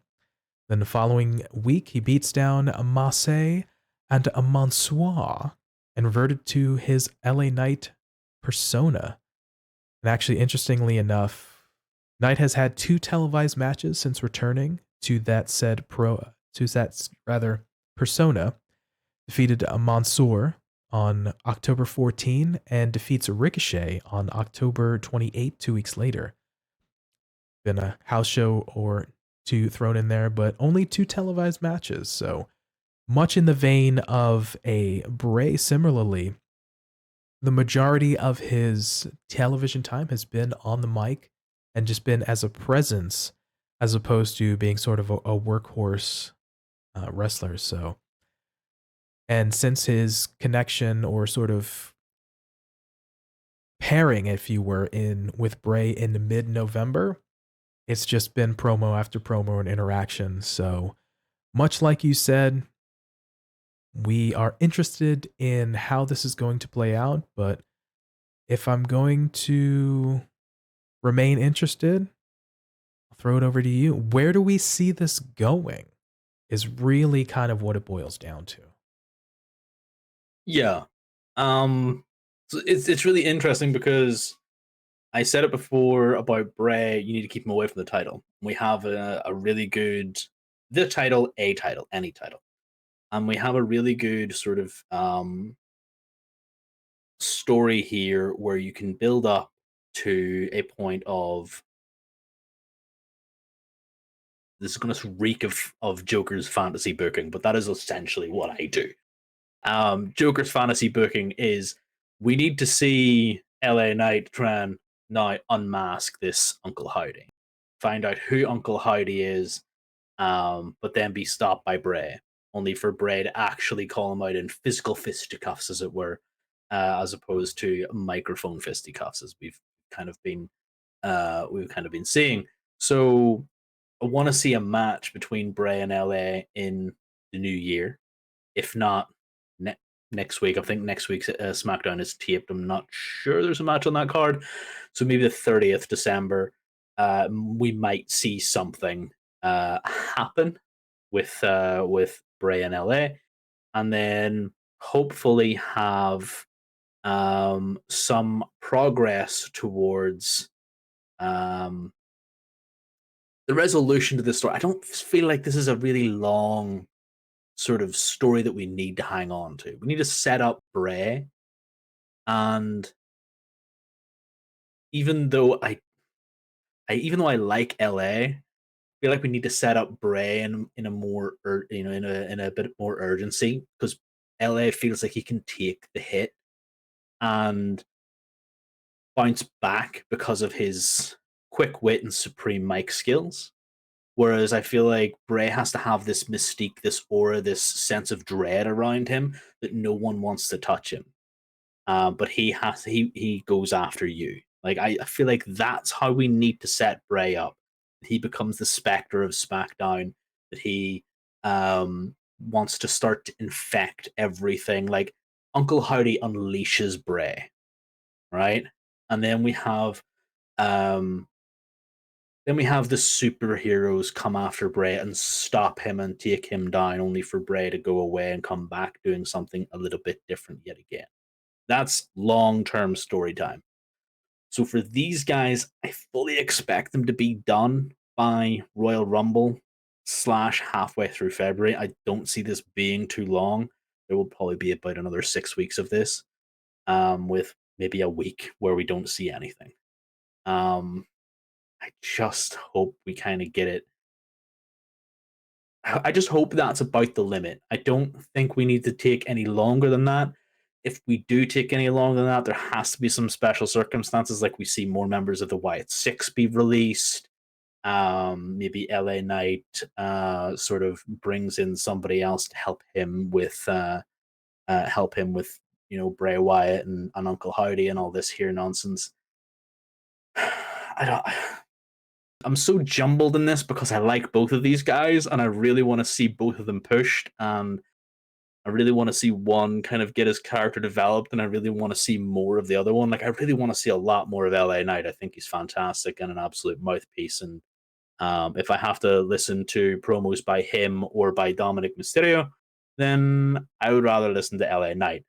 Then the following week, he beats down Massey and Mansoir and reverted to his LA Knight Persona. And actually, interestingly enough, Knight has had 2 televised matches since returning to that said Persona. Defeated a Mansoor on October 14 and defeats Ricochet on October 28, 2 weeks later. Been a house show or two thrown in there, but only 2 televised matches. So much in the vein of a Bray, similarly, the majority of his television time has been on the mic and just been as a presence as opposed to being sort of a workhorse wrestler. So, and since his connection or sort of pairing, if you were, in with Bray in mid-November, it's just been promo after promo and interaction. So, much like you said, we are interested in how this is going to play out, but if I'm going to remain interested, I'll throw it over to you. Where do we see this going? Is really kind of what it boils down to. Yeah. So it's really interesting because I said it before about Bray. You need to keep him away from the title. We have a really good a title, any title, and we have a really good sort of story here where you can build up to a point of this is going to reek of Joker's fantasy booking, but that is essentially what I do. Joker's fantasy booking is we need to see LA Knight try and now unmask this Uncle Howdy, find out who Uncle Howdy is, but then be stopped by Bray, only for Bray to actually call him out in physical fisticuffs, as it were, as opposed to microphone fisticuffs, as kind of been we've kind of been seeing. So I want to see a match between Bray and LA in the new year, if not ne- next week. I think next week's SmackDown is taped. I'm not sure there's a match on that card, so maybe the 30th December. We might see something happen with Bray and LA, and then hopefully have some progress towards um, the resolution to this story. I don't feel like this is a really long sort of story that we need to hang on to. We need to set up Bray, and even though even though I like LA, I feel like we need to set up Bray in a more in a bit more urgency because LA feels like he can take the hit and bounce back because of his quick wit and supreme mic skills. Whereas I feel like Bray has to have this mystique, this aura, this sense of dread around him that no one wants to touch him. But he goes after you. Like I feel like that's how we need to set Bray up. He becomes the specter of SmackDown. That he wants to start to infect everything. Like Uncle Howdy unleashes Bray, right? And um, then we have the superheroes come after Bray and stop him and take him down, only for Bray to go away and come back doing something a little bit different yet again. That's long-term story time. So for these guys, I fully expect them to be done by Royal Rumble slash halfway through February. I don't see this being too long. There will probably be about another 6 weeks of this, with maybe a week where we don't see anything. I just hope we kind of get it. I just hope that's about the limit. I don't think we need to take any longer than that. If we do take any longer than that, there has to be some special circumstances, like we see more members of the Wyatt Six be released. Maybe LA Knight sort of brings in somebody else to help him with Bray Wyatt and Uncle Howdy and all this here nonsense. I don't. I'm so jumbled in this because I like both of these guys and I really want to see both of them pushed, and I really want to see one kind of get his character developed, and I really want to see more of the other one. Like I really want to see a lot more of LA Knight. I think he's fantastic and an absolute mouthpiece. And if I have to listen to promos by him or by Dominic Mysterio, then I would rather listen to LA Knight.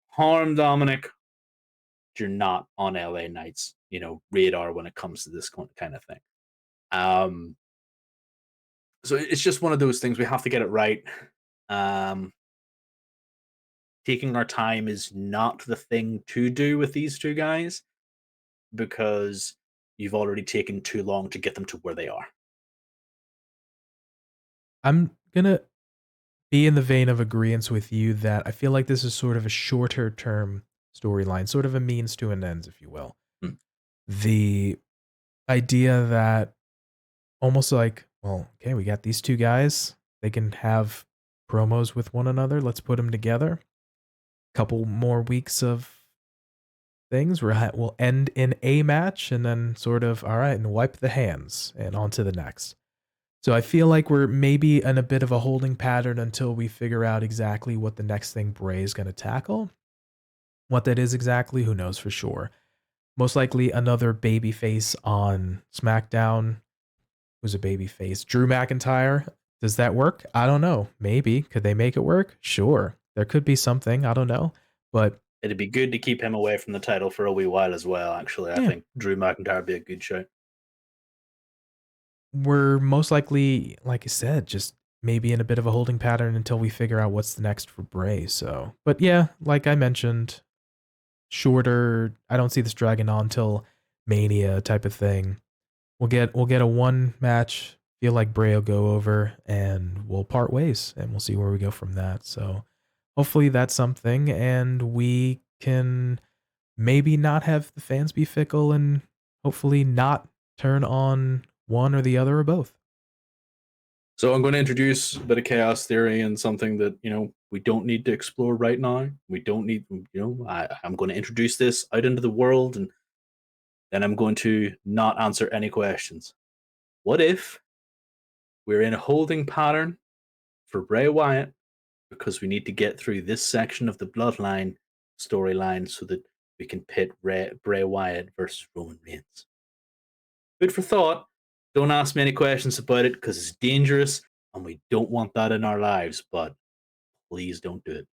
Harm Dominic, you're not on LA Knight's, radar when it comes to this kind of thing. Um, so it's just one of those things. We have to get it right. Um, Taking our time is not the thing to do with these two guys because you've already taken too long to get them to where they are. I'm gonna be in the vein of agreement with you that I feel like this is sort of a shorter term storyline, sort of a means to an end, if you will. Hmm. The idea that almost like, well, okay, we got these two guys. They can have promos with one another. Let's put them together. Couple more weeks of things. We'll end in a match and then sort of, all right, and wipe the hands and on to the next. So I feel like we're maybe in a bit of a holding pattern until we figure out exactly what the next thing Bray is going to tackle. What that is exactly, who knows for sure. Most likely another babyface on SmackDown. Who's a babyface? Drew McIntyre. Does that work? I don't know. Maybe. Could they make it work? Sure. There could be something. I don't know. But it'd be good to keep him away from the title for a wee while as well, actually. I think Drew McIntyre would be a good show. We're most likely, like I said, just maybe in a bit of a holding pattern until we figure out what's the next for Bray. So, but yeah, like I mentioned, shorter. I don't see this dragging on till Mania type of thing. We'll get a one match. Feel like Bray will go over, and we'll part ways, and we'll see where we go from that. So, hopefully that's something, and we can maybe not have the fans be fickle, and hopefully not turn on one or the other or both. So I'm going to introduce a bit of chaos theory and something that, we don't need to explore right now. We don't need, I'm going to introduce this out into the world and then I'm going to not answer any questions. What if we're in a holding pattern for Bray Wyatt because we need to get through this section of the Bloodline storyline so that we can pit Bray Wyatt versus Roman Reigns? Good for thought. Don't ask me any questions about it because it's dangerous and we don't want that in our lives, but please don't do it.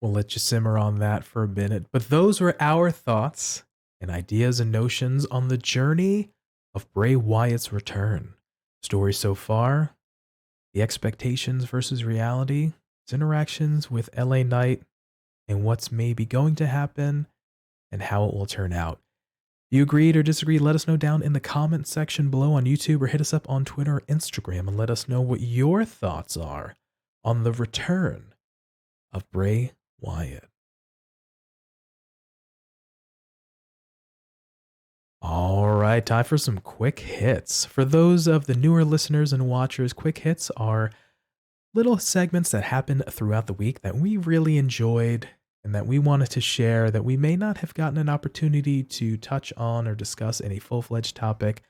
We'll let you simmer on that for a minute. But those were our thoughts and ideas and notions on the journey of Bray Wyatt's return. Story so far, the expectations versus reality, his interactions with LA Knight, and what's maybe going to happen and how it will turn out. If you agreed or disagreed, let us know down in the comment section below on YouTube or hit us up on Twitter or Instagram and let us know what your thoughts are on the return of Bray Wyatt. All right, time for some quick hits. For those of the newer listeners and watchers, quick hits are little segments that happen throughout the week that we really enjoyed and that we wanted to share that we may not have gotten an opportunity to touch on or discuss in a full-fledged topic.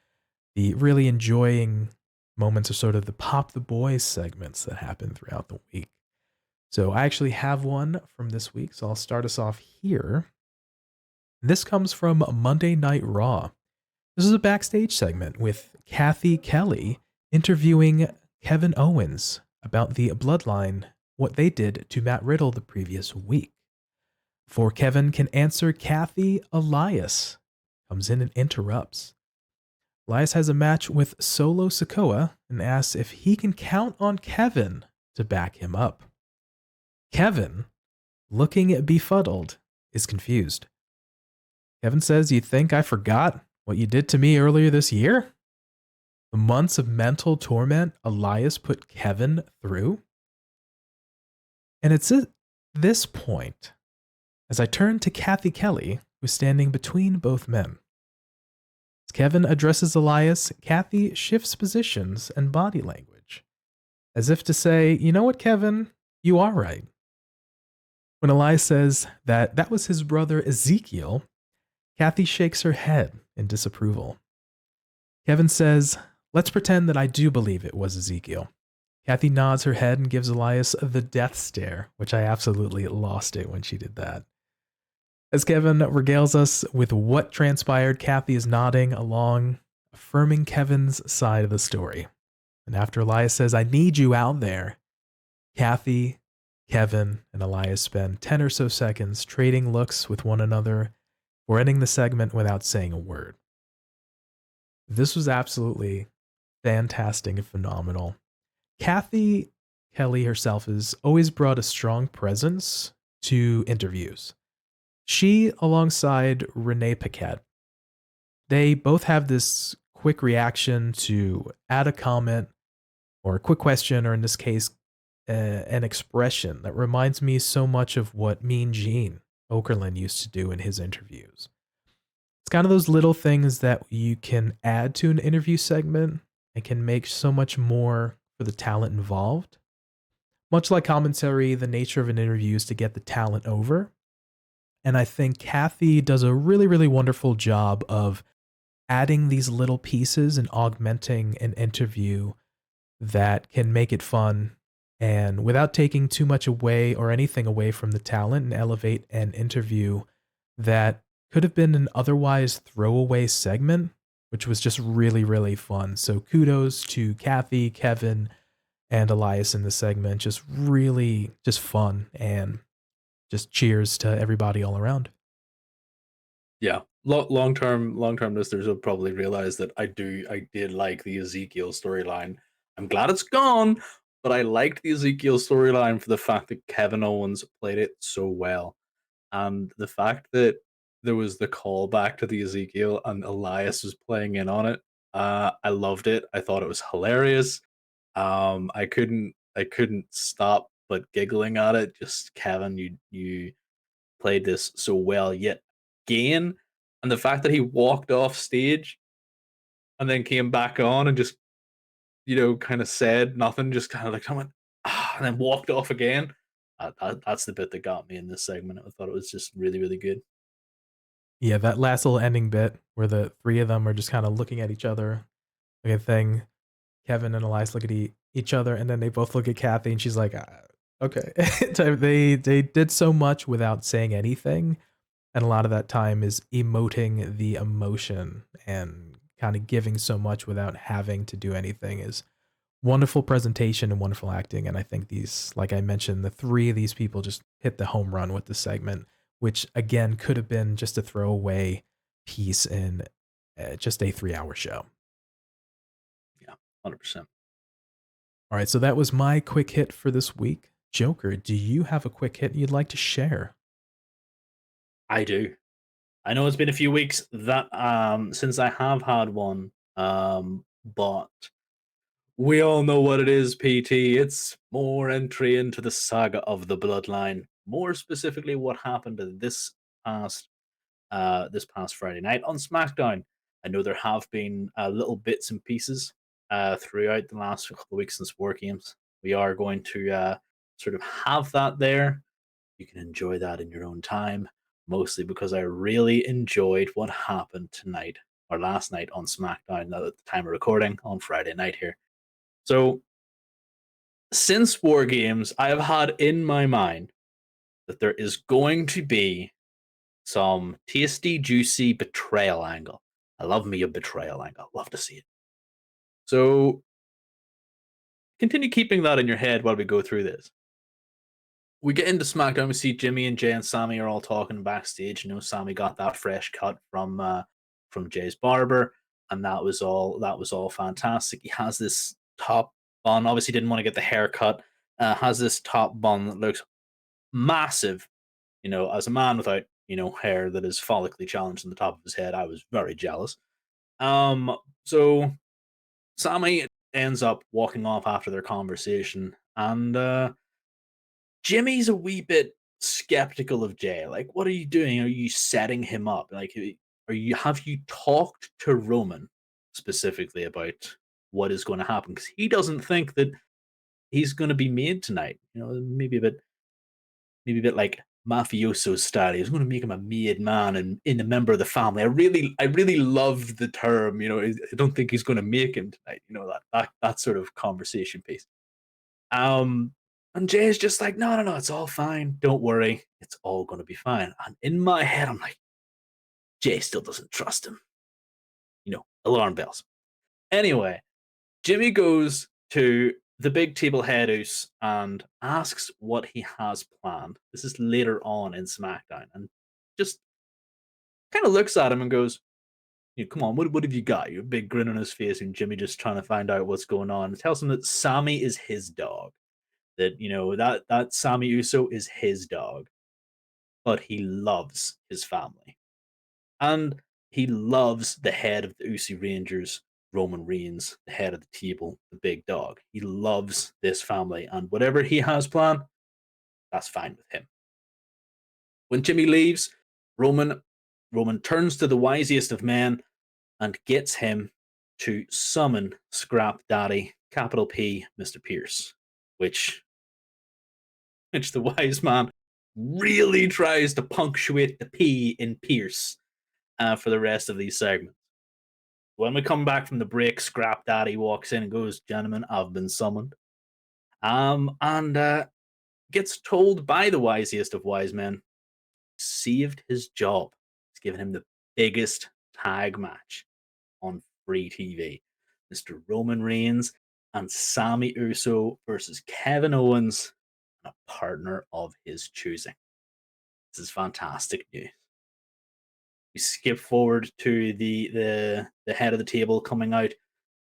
The really enjoying moments are sort of the Pop the Boys segments that happen throughout the week. So I actually have one from this week, so I'll start us off here. This comes from Monday Night Raw. This is a backstage segment with Kathy Kelly interviewing Kevin Owens about the Bloodline, what they did to Matt Riddle the previous week. Before Kevin can answer, Kathy, Elias comes in and interrupts. Elias has a match with Solo Sikoa and asks if he can count on Kevin to back him up. Kevin, looking befuddled, is confused. Kevin says, "You think I forgot what you did to me earlier this year?" The months of mental torment Elias put Kevin through. And it's at this point, as I turn to Kathy Kelly, who's standing between both men. As Kevin addresses Elias, Kathy shifts positions and body language, as if to say, "You know what, Kevin? You are right." When Elias says that was his brother Ezekiel, Kathy shakes her head in disapproval. Kevin says, "Let's pretend that I do believe it was Ezekiel." Kathy nods her head and gives Elias the death stare, which I absolutely lost it when she did that. As Kevin regales us with what transpired, Kathy is nodding along, affirming Kevin's side of the story. And after Elias says, "I need you out there," Kathy Kevin and Elias spend 10 or so seconds trading looks with one another or ending the segment without saying a word. This was absolutely fantastic and phenomenal. Kathy Kelly herself has always brought a strong presence to interviews. She, alongside Renee Paquette, they both have this quick reaction to add a comment or a quick question, or in this case, an expression that reminds me so much of what Mean Gene Okerlund used to do in his interviews. It's kind of those little things that you can add to an interview segment and can make so much more for the talent involved. Much like commentary, the nature of an interview is to get the talent over. And I think Kathy does a really, really wonderful job of adding these little pieces and augmenting an interview that can make it fun and without taking too much away or anything away from the talent and elevate an interview that could have been an otherwise throwaway segment, which was just really, really fun. So kudos to Kathy, Kevin, and Elias in the segment. Just really just fun and just cheers to everybody all around. Yeah, long term listeners will probably realize that I did like the Ezekiel storyline. I'm glad it's gone, but I liked the Ezekiel storyline for the fact that Kevin Owens played it so well, and the fact that there was the callback to the Ezekiel and Elias was playing in on it. I loved it. I thought it was hilarious. I couldn't stop but giggling at it. Just Kevin, you played this so well yet again, and the fact that he walked off stage and then came back on and just kind of said nothing, just kind of like I went and then walked off again. That's the bit that got me in this segment. I thought it was just really really good. Yeah, that last little ending bit where the three of them are just kind of looking at each other, like a thing. Kevin and Elias look at each other, and then they both look at Kathy, and she's like, "Okay." They did so much without saying anything, and a lot of that time is emoting the emotion and kind of giving so much without having to do anything is wonderful presentation and wonderful acting. And I think these, like I mentioned, the three of these people just hit the home run with the segment, which again could have been just a throwaway piece in just a 3 hour show. Yeah, 100%. All right, so that was my quick hit for this week. Joker, do you have a quick hit you'd like to share? I do. I know it's been a few weeks that since I have had one, but we all know what it is, PT. It's more entry into the saga of the bloodline. More specifically, what happened past this past Friday night on SmackDown. I know there have been little bits and pieces throughout the last couple of weeks since War Games. We are going to sort of have that there. You can enjoy that in your own time, mostly because I really enjoyed what happened tonight or last night on SmackDown at the time of recording on Friday night here. So, since War Games, I have had in my mind that there is going to be some tasty, juicy betrayal angle. I love me a betrayal angle. Love to see it. So, continue keeping that in your head while we go through this. We get into SmackDown. We see Jimmy and Jay and Sammy are all talking backstage. Sammy got that fresh cut from Jay's barber, and that was all. That was all fantastic. He has this top bun. Obviously, didn't want to get the haircut. Has this top bun that looks massive. As a man without hair that is follically challenged on the top of his head, I was very jealous. So Sammy ends up walking off after their conversation, and Jimmy's a wee bit skeptical of Jay. Like, what are you doing? Are you setting him up? Like, have you talked to Roman specifically about what is going to happen? Because he doesn't think that he's going to be made tonight. Maybe a bit like mafioso style. He's going to make him a made man and in a member of the family. I really loved the term. I don't think he's going to make him tonight. That sort of conversation piece. Um, and Jay's just like, no, no, no, it's all fine. Don't worry, it's all going to be fine. And in my head, I'm like, Jay still doesn't trust him. Alarm bells. Anyway, Jimmy goes to the big table head Uce and asks what he has planned. This is later on in SmackDown, and just kind of looks at him and goes, come on, what have you got? You have a big grin on his face, and Jimmy just trying to find out what's going on. And tells him that Sammy is his dog. That that Sammy Uso is his dog, but he loves his family, and he loves the head of the Uso Rangers, Roman Reigns, the head of the table, the big dog. He loves this family, and whatever he has planned, that's fine with him. When Jimmy leaves, Roman Roman turns to the wisest of men and gets him to summon Scrap Daddy, capital P, Mr. Pierce, which the wise man really tries to punctuate the P in Pierce for the rest of these segments. When we come back from the break, Scrap Daddy walks in and goes, "Gentlemen, I've been summoned." And gets told by the wisest of wise men, saved his job. He's given him the biggest tag match on free TV. Mr. Roman Reigns and Sami Uso versus Kevin Owens, a partner of his choosing. This is fantastic news. We skip forward to the head of the table coming out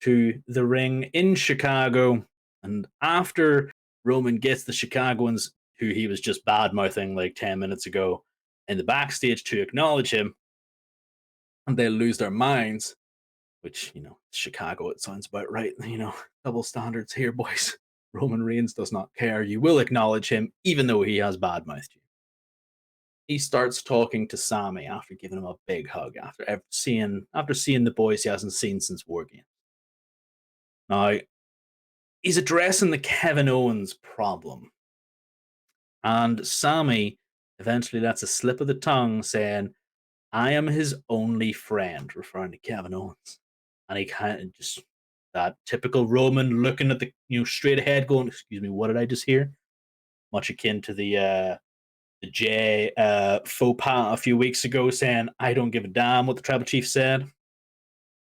to the ring in Chicago, and after Roman gets the Chicagoans, who he was just bad mouthing like 10 minutes ago, in the backstage to acknowledge him, and they lose their minds, which, Chicago, it sounds about right. Double standards here, boys. Roman Reigns does not care. You will acknowledge him, even though he has bad mouthed you. He starts talking to Sami after giving him a big hug, after seeing the boys he hasn't seen since War Games. Now, he's addressing the Kevin Owens problem. And Sami eventually lets a slip of the tongue saying, "I am his only friend," referring to Kevin Owens. And he kind of just, that typical Roman looking at the, straight ahead going, "Excuse me, what did I just hear?" Much akin to the Jay faux pas a few weeks ago saying, "I don't give a damn what the tribal chief said."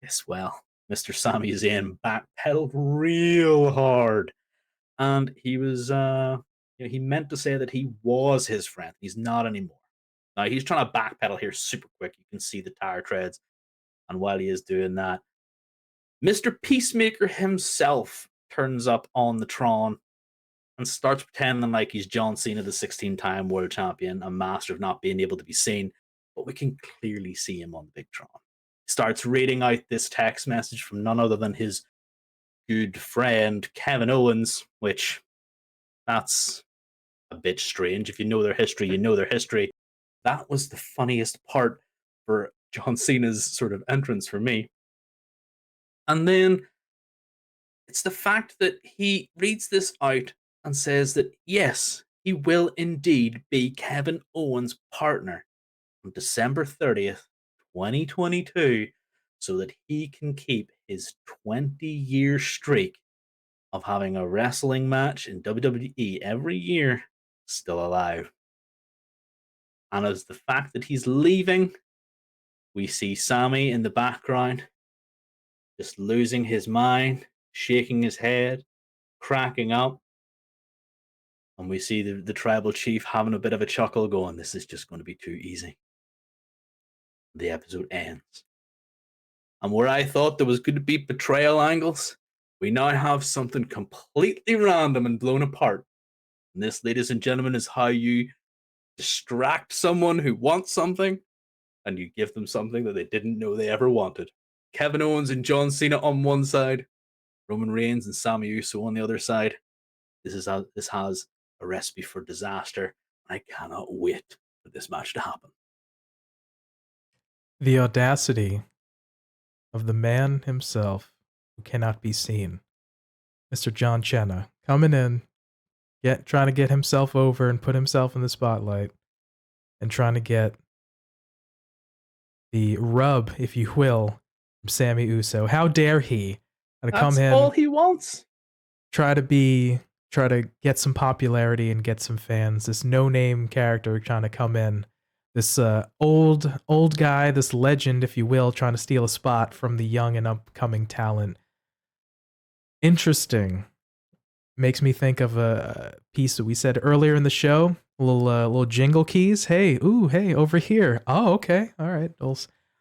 Yes, well, Mr. Sami Zayn backpedaled real hard. And he was, he meant to say that he was his friend. He's not anymore. Now, he's trying to backpedal here super quick. You can see the tire treads. And while he is doing that, Mr. Peacemaker himself turns up on the Tron and starts pretending like he's John Cena, the 16-time world champion, a master of not being able to be seen. But we can clearly see him on the big Tron. He starts reading out this text message from none other than his good friend, Kevin Owens, which, that's a bit strange. If you know their history, you know their history. That was the funniest part for John Cena's sort of entrance for me. And then it's the fact that he reads this out and says that, yes, he will indeed be Kevin Owens' partner on December 30th, 2022, so that he can keep his 20-year streak of having a wrestling match in WWE every year still alive. And as the fact that he's leaving, we see Sami in the background just losing his mind, shaking his head, cracking up. And we see the tribal chief having a bit of a chuckle, going, "This is just going to be too easy." The episode ends. And where I thought there was going to be betrayal angles, we now have something completely random and blown apart. And this, ladies and gentlemen, is how you distract someone who wants something and you give them something that they didn't know they ever wanted. Kevin Owens and John Cena on one side, Roman Reigns and Sami Uso on the other side. This has a recipe for disaster. I cannot wait for this match to happen. The audacity of the man himself who cannot be seen, Mr. John Cena, coming in, trying to get himself over and put himself in the spotlight, and trying to get the rub, if you will, from Sami Uso. How dare he? To come That's in, all he wants. try to get some popularity and get some fans. This no-name character trying to come in, this old guy, this legend, if you will, trying to steal a spot from the young and upcoming talent. Interesting makes me think of a piece that we said earlier in the show. Little jingle keys. Hey, ooh, hey, over here. Oh, okay, all right. Well,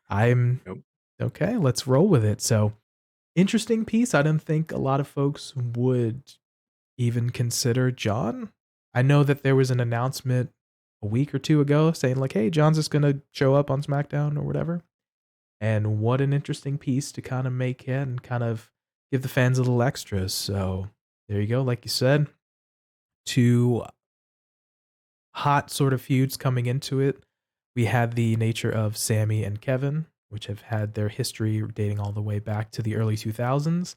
I'm Nope. okay. Let's roll with it. So interesting piece. I didn't think a lot of folks would even consider John. I know that there was an announcement a week or two ago saying like, "Hey, John's just gonna show up on SmackDown or whatever." And what an interesting piece to kind of make it and kind of give the fans a little extra. So there you go. Like you said, two hot sort of feuds coming into it. We had the nature of Sammy and Kevin, which have had their history dating all the way back to the early 2000s,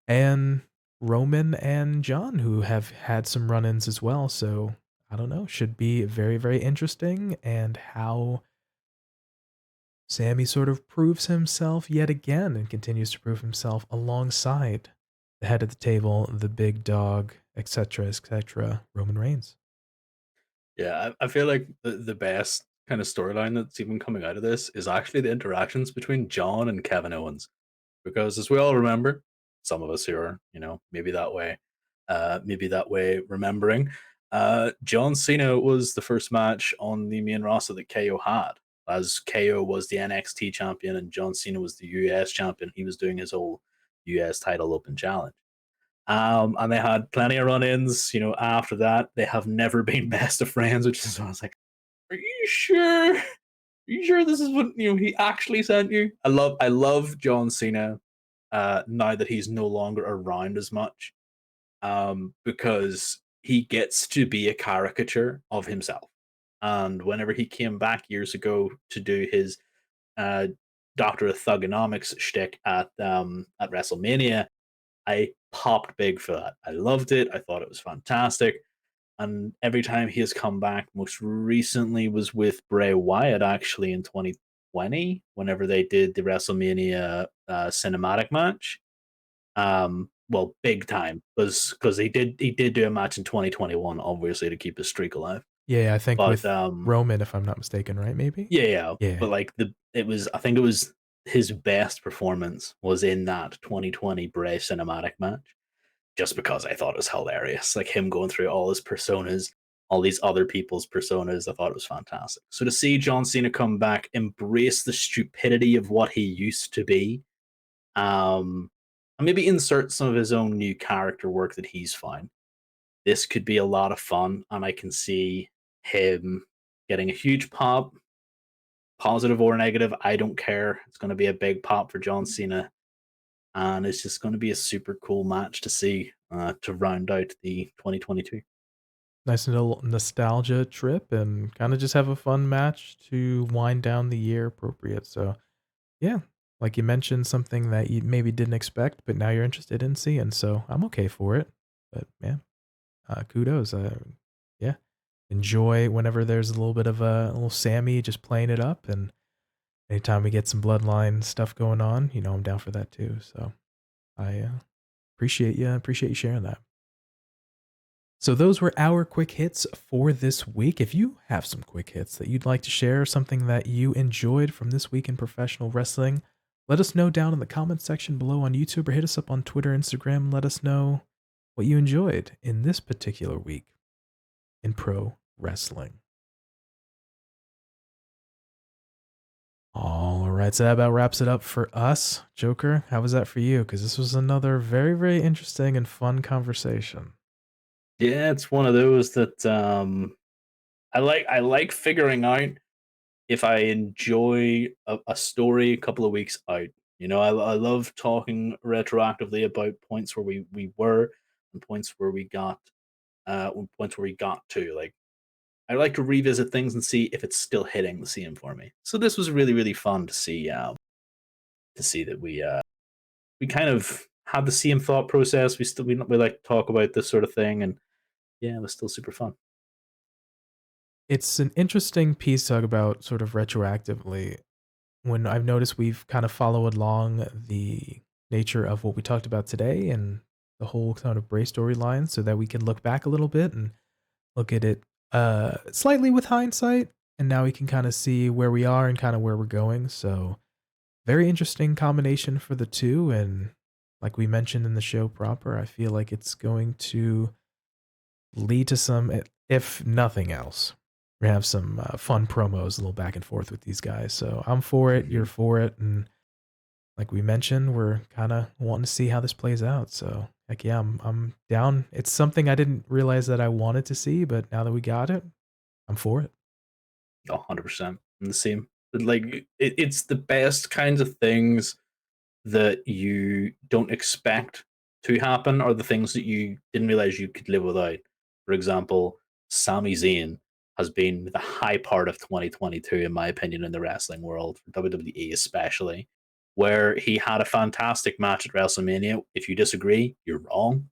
and Roman and John, who have had some run ins as well. So I don't know, should be very, very interesting. And how Sammy sort of proves himself yet again and continues to prove himself alongside the head of the table, the big dog, etc., Roman Reigns. Yeah, I feel like the best kind of storyline that's even coming out of this is actually the interactions between John and Kevin Owens. Because as we all remember, some of us who are, maybe that way remembering, John Cena was the first match on the main roster that KO had. As KO was the NXT champion and John Cena was the US champion, he was doing his whole US title open challenge. And they had plenty of run-ins. After that, they have never been best of friends, which is why I was like, "Are you sure? Are you sure this is what he actually sent you?" I love John Cena. Now that he's no longer around as much, because he gets to be a caricature of himself. And whenever he came back years ago to do his uh, Doctor of Thugonomics shtick at WrestleMania, I popped big for that. I loved it. I thought it was fantastic. And every time he has come back, most recently was with Bray Wyatt actually in 2020, whenever they did the WrestleMania cinematic match. Well, big time was because he did do a match in 2021, obviously to keep his streak alive. Yeah, I think But with Roman, if I'm not mistaken, right? Maybe? yeah, yeah. Yeah. But like it was, I think it was his best performance was in that 2020 Bray cinematic match, just because I thought it was hilarious. Like him going through all his personas, all these other people's personas, I thought it was fantastic. So to see John Cena come back, embrace the stupidity of what he used to be, and maybe insert some of his own new character work that he's found. This could be a lot of fun, and I can see him getting a huge pop, positive or negative. I don't care. It's going to be a big pop for John Cena, and it's just going to be a super cool match to see to round out the 2022. Nice little nostalgia trip and kind of just have a fun match to wind down the year appropriate. So, yeah, like you mentioned, something that you maybe didn't expect, but now you're interested in seeing. So, I'm okay for it. But, man, kudos. Yeah, enjoy whenever there's a little bit of a little Sammy just playing it up. And anytime we get some bloodline stuff going on, I'm down for that too. So, I appreciate you sharing that. So those were our quick hits for this week. If you have some quick hits that you'd like to share, something that you enjoyed from this week in professional wrestling, let us know down in the comments section below on YouTube or hit us up on Twitter, Instagram, and let us know what you enjoyed in this particular week in pro wrestling. All right, so that about wraps it up for us. Joker, how was that for you? Because this was another very, very interesting and fun conversation. Yeah, it's one of those that I like. I like figuring out if I enjoy a story a couple of weeks out. I love talking retroactively about points where we were and points where we got points where we got to. Like I like to revisit things and see if it's still hitting the same for me. So this was really really fun to see that we kind of had the same thought process. We like to talk about this sort of thing, and yeah, it was still super fun. It's an interesting piece to talk about sort of retroactively when I've noticed we've kind of followed along the nature of what we talked about today and the whole kind of Bray storyline so that we can look back a little bit and look at it slightly with hindsight. And now we can kind of see where we are and kind of where we're going. So, very interesting combination for the two. And like we mentioned in the show proper, I feel like it's going to lead to some, if nothing else, we have some fun promos, a little back and forth with these guys. So I'm for it, you're Mhm. for it, and like we mentioned, we're kind of wanting to see how this plays out. So like, yeah, I'm down. It's something I didn't realize that I wanted to see, but now that we got it, I'm for it. 100%. I'm the same. Like it's the best kinds of things that you don't expect to happen, or the things that you didn't realize you could live without. For example, Sami Zayn has been the high part of 2022, in my opinion, in the wrestling world, for WWE especially, where he had a fantastic match at WrestleMania. If you disagree, you're wrong.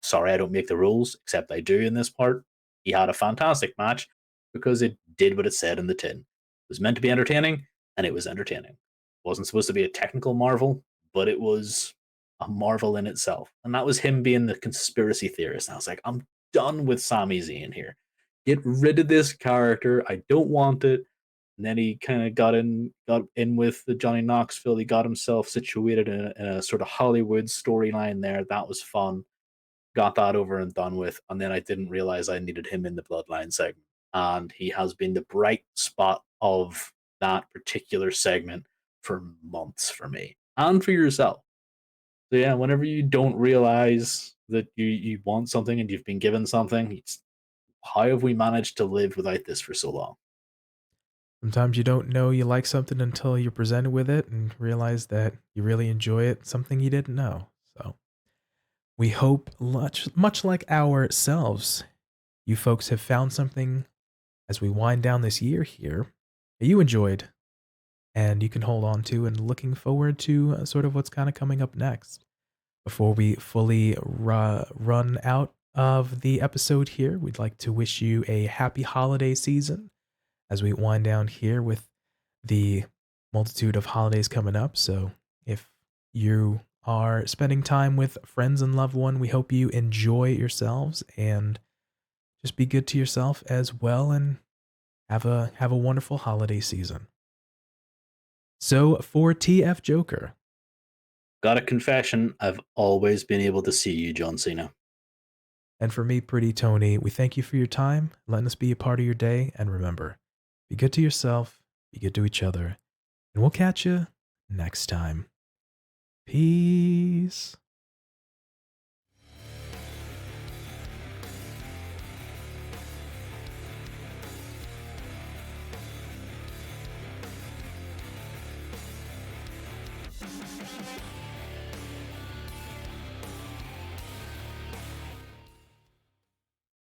Sorry, I don't make the rules, except I do in this part. He had a fantastic match because it did what it said in the tin. It was meant to be entertaining, and it was entertaining. It wasn't supposed to be a technical marvel, but it was a marvel in itself. And that was him being the conspiracy theorist. And I was like, I'm done with Sami Zayn here. Get rid of this character. I don't want it. And then he kind of got in with the Johnny Knoxville. He got himself situated in a sort of Hollywood storyline there. That was fun. Got that over and done with. And then I didn't realize I needed him in the Bloodline segment. And he has been the bright spot of that particular segment for months for me and for yourself. So yeah, whenever you don't realize that you want something and you've been given something, it's how have we managed to live without this for so long? Sometimes you don't know you like something until you're presented with it and realize that you really enjoy it, something you didn't know. So we hope much like ourselves, you folks have found something as we wind down this year here that you enjoyed and you can hold on to, and looking forward to sort of what's kind of coming up next. Before we fully run out of the episode here, we'd like to wish you a happy holiday season as we wind down here with the multitude of holidays coming up. So if you are spending time with friends and loved one, we hope you enjoy yourselves and just be good to yourself as well, and have a wonderful holiday season. So for TF Joker, Got a confession, I've always been able to see you, John Cena. and for me, Pretty Tony, we thank you for your time, letting us be a part of your day, and remember, be good to yourself, be good to each other, and we'll catch you next time. Peace.